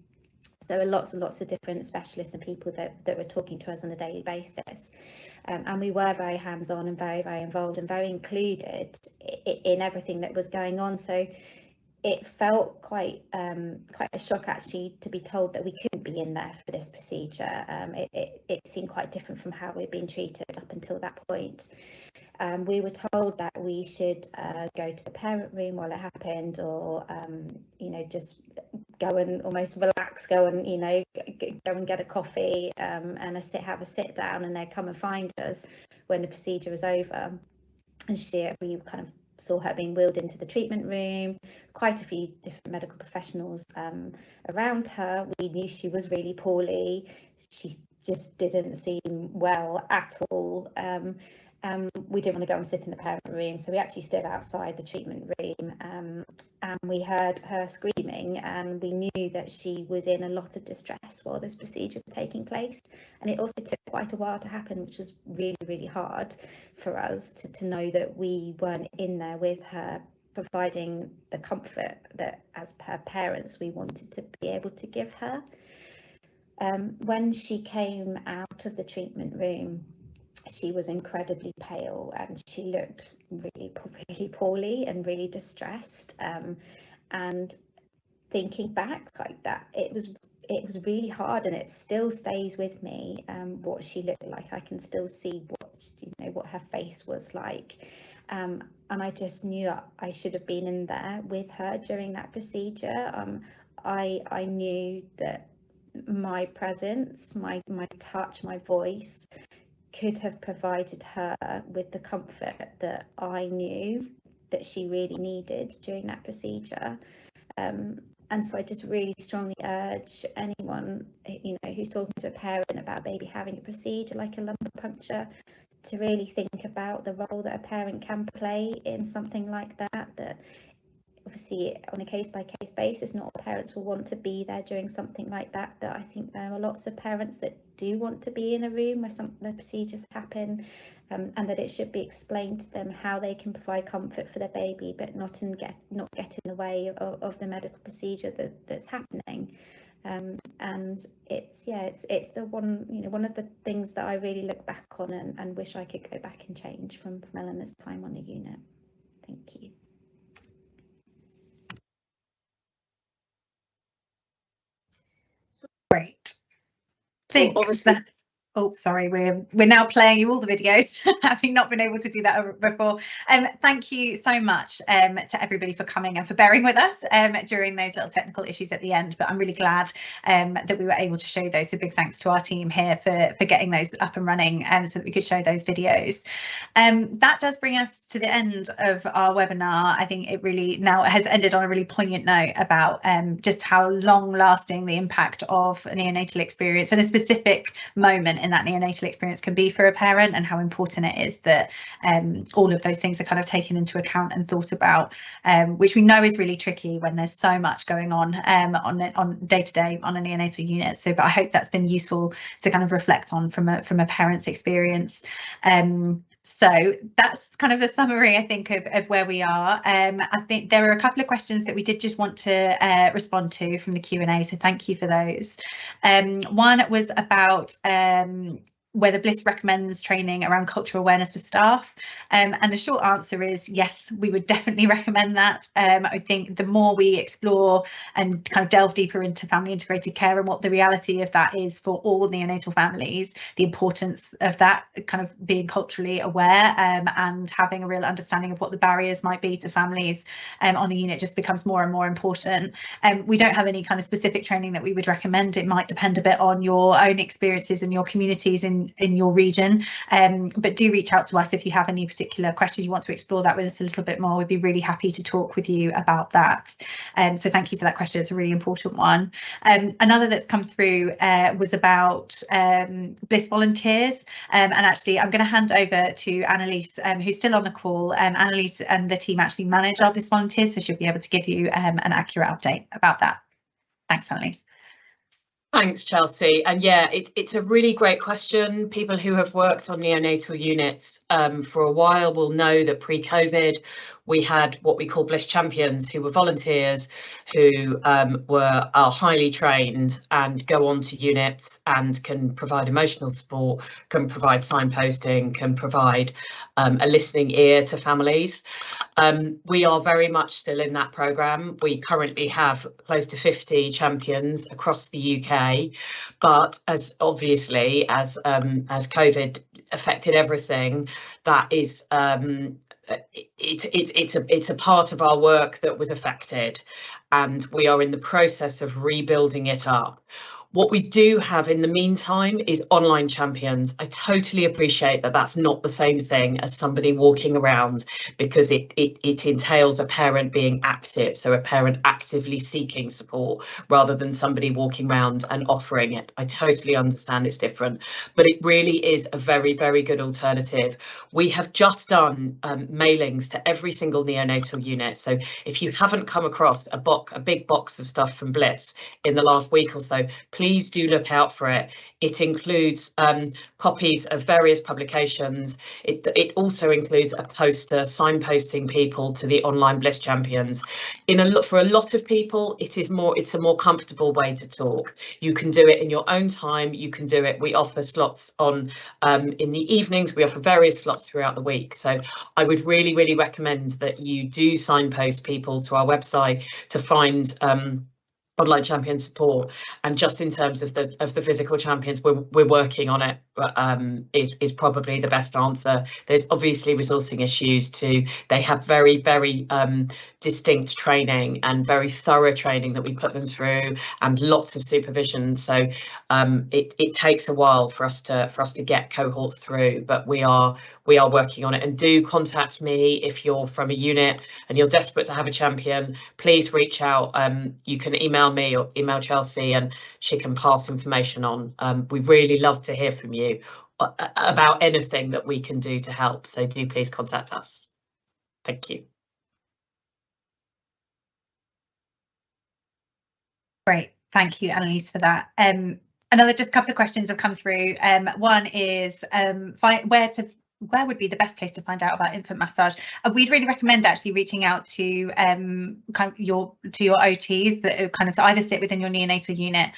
So there were lots and lots of different specialists and people that were talking to us on a daily basis. And we were very hands-on and very, very involved and very included in everything that was going on. So it felt quite a shock actually to be told that we couldn't be in there for this procedure. It seemed quite different from how we'd been treated up until that point. We were told that we should go to the parent room while it happened, or just go and almost relax, go and go and get a coffee and have a sit down, and they'd come and find us when the procedure was over. And we kind of saw her being wheeled into the treatment room, quite a few different medical professionals around her. We knew she was really poorly. She just didn't seem well at all. We didn't want to go and sit in the parent room, so we actually stood outside the treatment room, and we heard her screaming, and we knew that she was in a lot of distress while this procedure was taking place. And it also took quite a while to happen, which was really, really hard for us to know that we weren't in there with her, providing the comfort that as her parents we wanted to be able to give her. When she came out of the treatment room, she was incredibly pale, and she looked really, really poorly and really distressed. And thinking back like that, it was really hard, and it still stays with me. What she looked like, I can still see what her face was like. And I just knew I should have been in there with her during that procedure. I knew that my presence, my touch, my voice could have provided her with the comfort that I knew that she really needed during that procedure. And so I just really strongly urge anyone who's talking to a parent about baby having a procedure like a lumbar puncture to really think about the role that a parent can play in something like that. That obviously on a case-by-case basis, not all parents will want to be there during something like that, but I think there are lots of parents that do want to be in a room where the procedures happen, and that it should be explained to them how they can provide comfort for their baby, but not get in the way of the medical procedure that's happening. And it's the one of the things that I really look back on and wish I could go back and change from Eleanor's time on the unit. Thank you. Great. So obviously, Oh, sorry, we're now playing you all the videos, having not been able to do that before. Thank you so much to everybody for coming and for bearing with us during those little technical issues at the end. But I'm really glad that we were able to show those. So big thanks to our team here for getting those up and running so that we could show those videos. That does bring us to the end of our webinar. I think it really now has ended on a really poignant note about just how long lasting the impact of a neonatal experience and a specific moment in that neonatal experience can be for a parent, and how important it is that all of those things are kind of taken into account and thought about, which we know is really tricky when there's so much going on day to day on a neonatal unit. So, but I hope that's been useful to kind of reflect on from a parent's experience. So that's kind of a summary, I think, of where we are. I think there are a couple of questions that we did just want to respond to from the Q&A, so thank you for those. One was about whether Bliss recommends training around cultural awareness for staff, and the short answer is yes, we would definitely recommend that. I think the more we explore and kind of delve deeper into family integrated care and what the reality of that is for all neonatal families, the importance of that kind of being culturally aware and having a real understanding of what the barriers might be to families on the unit just becomes more and more important. We don't have any kind of specific training that we would recommend. It might depend a bit on your own experiences and your communities in your region, but do reach out to us if you have any particular questions you want to explore that with us a little bit more. We'd be really happy to talk with you about that. So thank you for that question. It's a really important one. Another that's come through was about Bliss volunteers, and actually I'm going to hand over to Annalise, who's still on the call. Annalise and the team actually manage our Bliss volunteers, so she'll be able to give you an accurate update about that. Thanks, Annalise. Thanks, Chelsea. And yeah, it's a really great question. People who have worked on neonatal units for a while will know that pre-COVID, we had what we call Bliss Champions, who were volunteers who are highly trained and go on to units and can provide emotional support, can provide signposting, can provide a listening ear to families. We are very much still in that programme. We currently have close to 50 champions across the UK, but as obviously as COVID affected everything, that is it's a part of our work that was affected, and we are in the process of rebuilding it up. What we do have in the meantime is online champions. I totally appreciate that that's not the same thing as somebody walking around, because it entails a parent being active, so a parent actively seeking support rather than somebody walking around and offering it. I totally understand it's different, but it really is a very, very good alternative. We have just done mailings to every single neonatal unit, so if you haven't come across a big box of stuff from Bliss in the last week or so, please do look out for it. It includes copies of various publications. It also includes a poster signposting people to the online Bliss Champions. For a lot of people, it's a more comfortable way to talk. You can do it in your own time. You can do it. We offer slots on in the evenings. We offer various slots throughout the week. So I would really, really recommend that you do signpost people to our website to find online champion support. And just in terms of the physical champions, we're working on it, is probably the best answer. There's obviously resourcing issues too. They have very, very distinct training and very thorough training that we put them through, and lots of supervision. So it takes a while for us to get cohorts through, but we are working on it. And do contact me if you're from a unit and you're desperate to have a champion. Please reach out. You can email me or email Chelsea and she can pass information on. We really love to hear from you about anything that we can do to help, so do please contact us. Thank you. Great, thank you, Annalise, for that. Just a couple of questions have come through. One is where would be the best place to find out about infant massage? We'd really recommend actually reaching out to your OTs that kind of either sit within your neonatal unit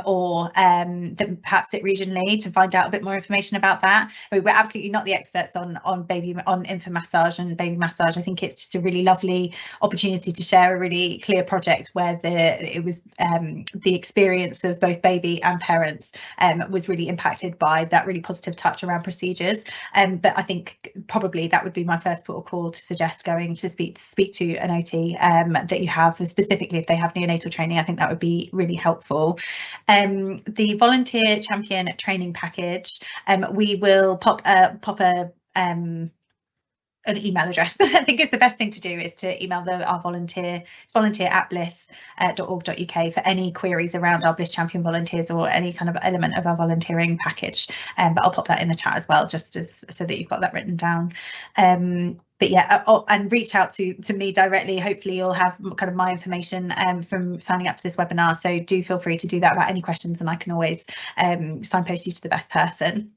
or that perhaps sit regionally to find out a bit more information about that. I mean, we're absolutely not the experts on infant massage and baby massage. I think it's just a really lovely opportunity to share a really clear project where the experience of both baby and parents was really impacted by that really positive touch around procedures. But I think probably that would be my first port of call to suggest going to speak to an OT that you have, specifically if they have neonatal training. I think that would be really helpful. The volunteer champion training package, we will pop an email address. I think it's the best thing to do is to email our volunteer. It's volunteer@bliss.org.uk for any queries around our Bliss Champion volunteers or any kind of element of our volunteering package. But I'll pop that in the chat as well, just so that you've got that written down. But yeah, and reach out to me directly. Hopefully you'll have kind of my information from signing up to this webinar. So do feel free to do that about any questions, and I can always signpost you to the best person.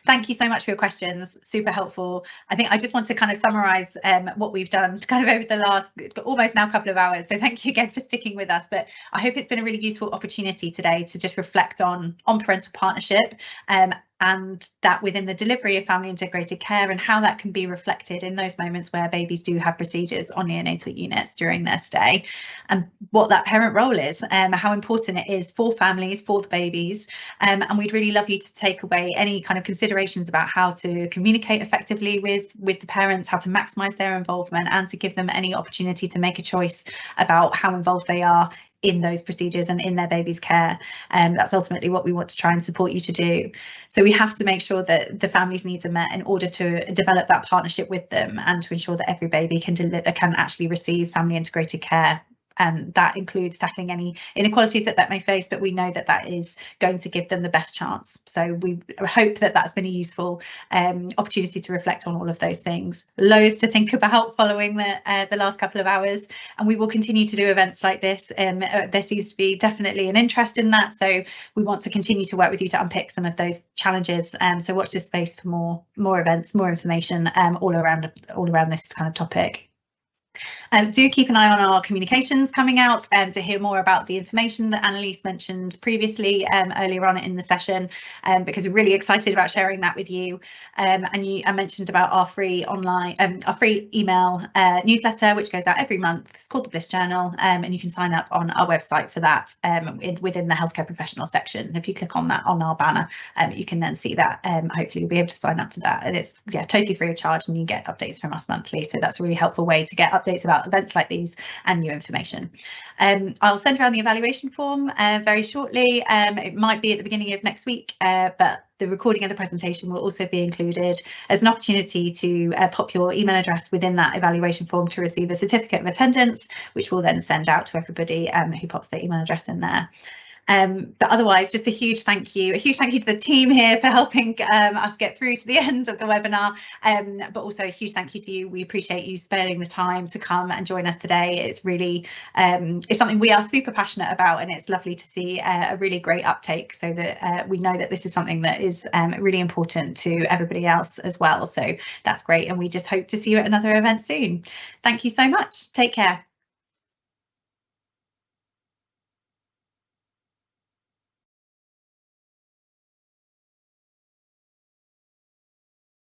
Thank you so much for your questions, super helpful. I think I just want to kind of summarise what we've done kind of over the last almost now couple of hours. So thank you again for sticking with us. But I hope it's been a really useful opportunity today to just reflect on parental partnership and that within the delivery of family integrated care, and how that can be reflected in those moments where babies do have procedures on neonatal units during their stay, and what that parent role is, how important it is for families, for the babies. And we'd really love you to take away any kind of considerations about how to communicate effectively with the parents, how to maximise their involvement, and to give them any opportunity to make a choice about how involved they are in those procedures and in their baby's care. That's ultimately what we want to try and support you to do. So we have to make sure that the family's needs are met in order to develop that partnership with them, and to ensure that every baby can actually receive family integrated care and that includes tackling any inequalities that may face, but we know that that is going to give them the best chance. So we hope that that's been a useful opportunity to reflect on all of those things. Loads to think about following the last couple of hours, and we will continue to do events like this. There seems to be definitely an interest in that, so we want to continue to work with you to unpick some of those challenges. So watch this space for more events, more information all around this kind of topic. Do keep an eye on our communications coming out to hear more about the information that Annalise mentioned previously earlier on in the session, because we're really excited about sharing that with you. I mentioned about our free online, our free email newsletter, which goes out every month. It's called the Bliss Journal, and you can sign up on our website for that within the healthcare professional section. If you click on that on our banner, you can then see that. Hopefully you'll be able to sign up to that, and it's totally free of charge, and you get updates from us monthly. So that's a really helpful way to get updates about events like these and new information. I'll send around the evaluation form very shortly. It might be at the beginning of next week, but the recording of the presentation will also be included as an opportunity to pop your email address within that evaluation form to receive a certificate of attendance, which we'll then send out to everybody who pops their email address in there. But otherwise, just a huge thank you to the team here for helping us get through to the end of the webinar, but also a huge thank you to you. We appreciate you sparing the time to come and join us today. It's really it's something we are super passionate about, and it's lovely to see a really great uptake, so that we know that this is something that is really important to everybody else as well. So that's great, and we just hope to see you at another event soon. Thank you so much. Take care.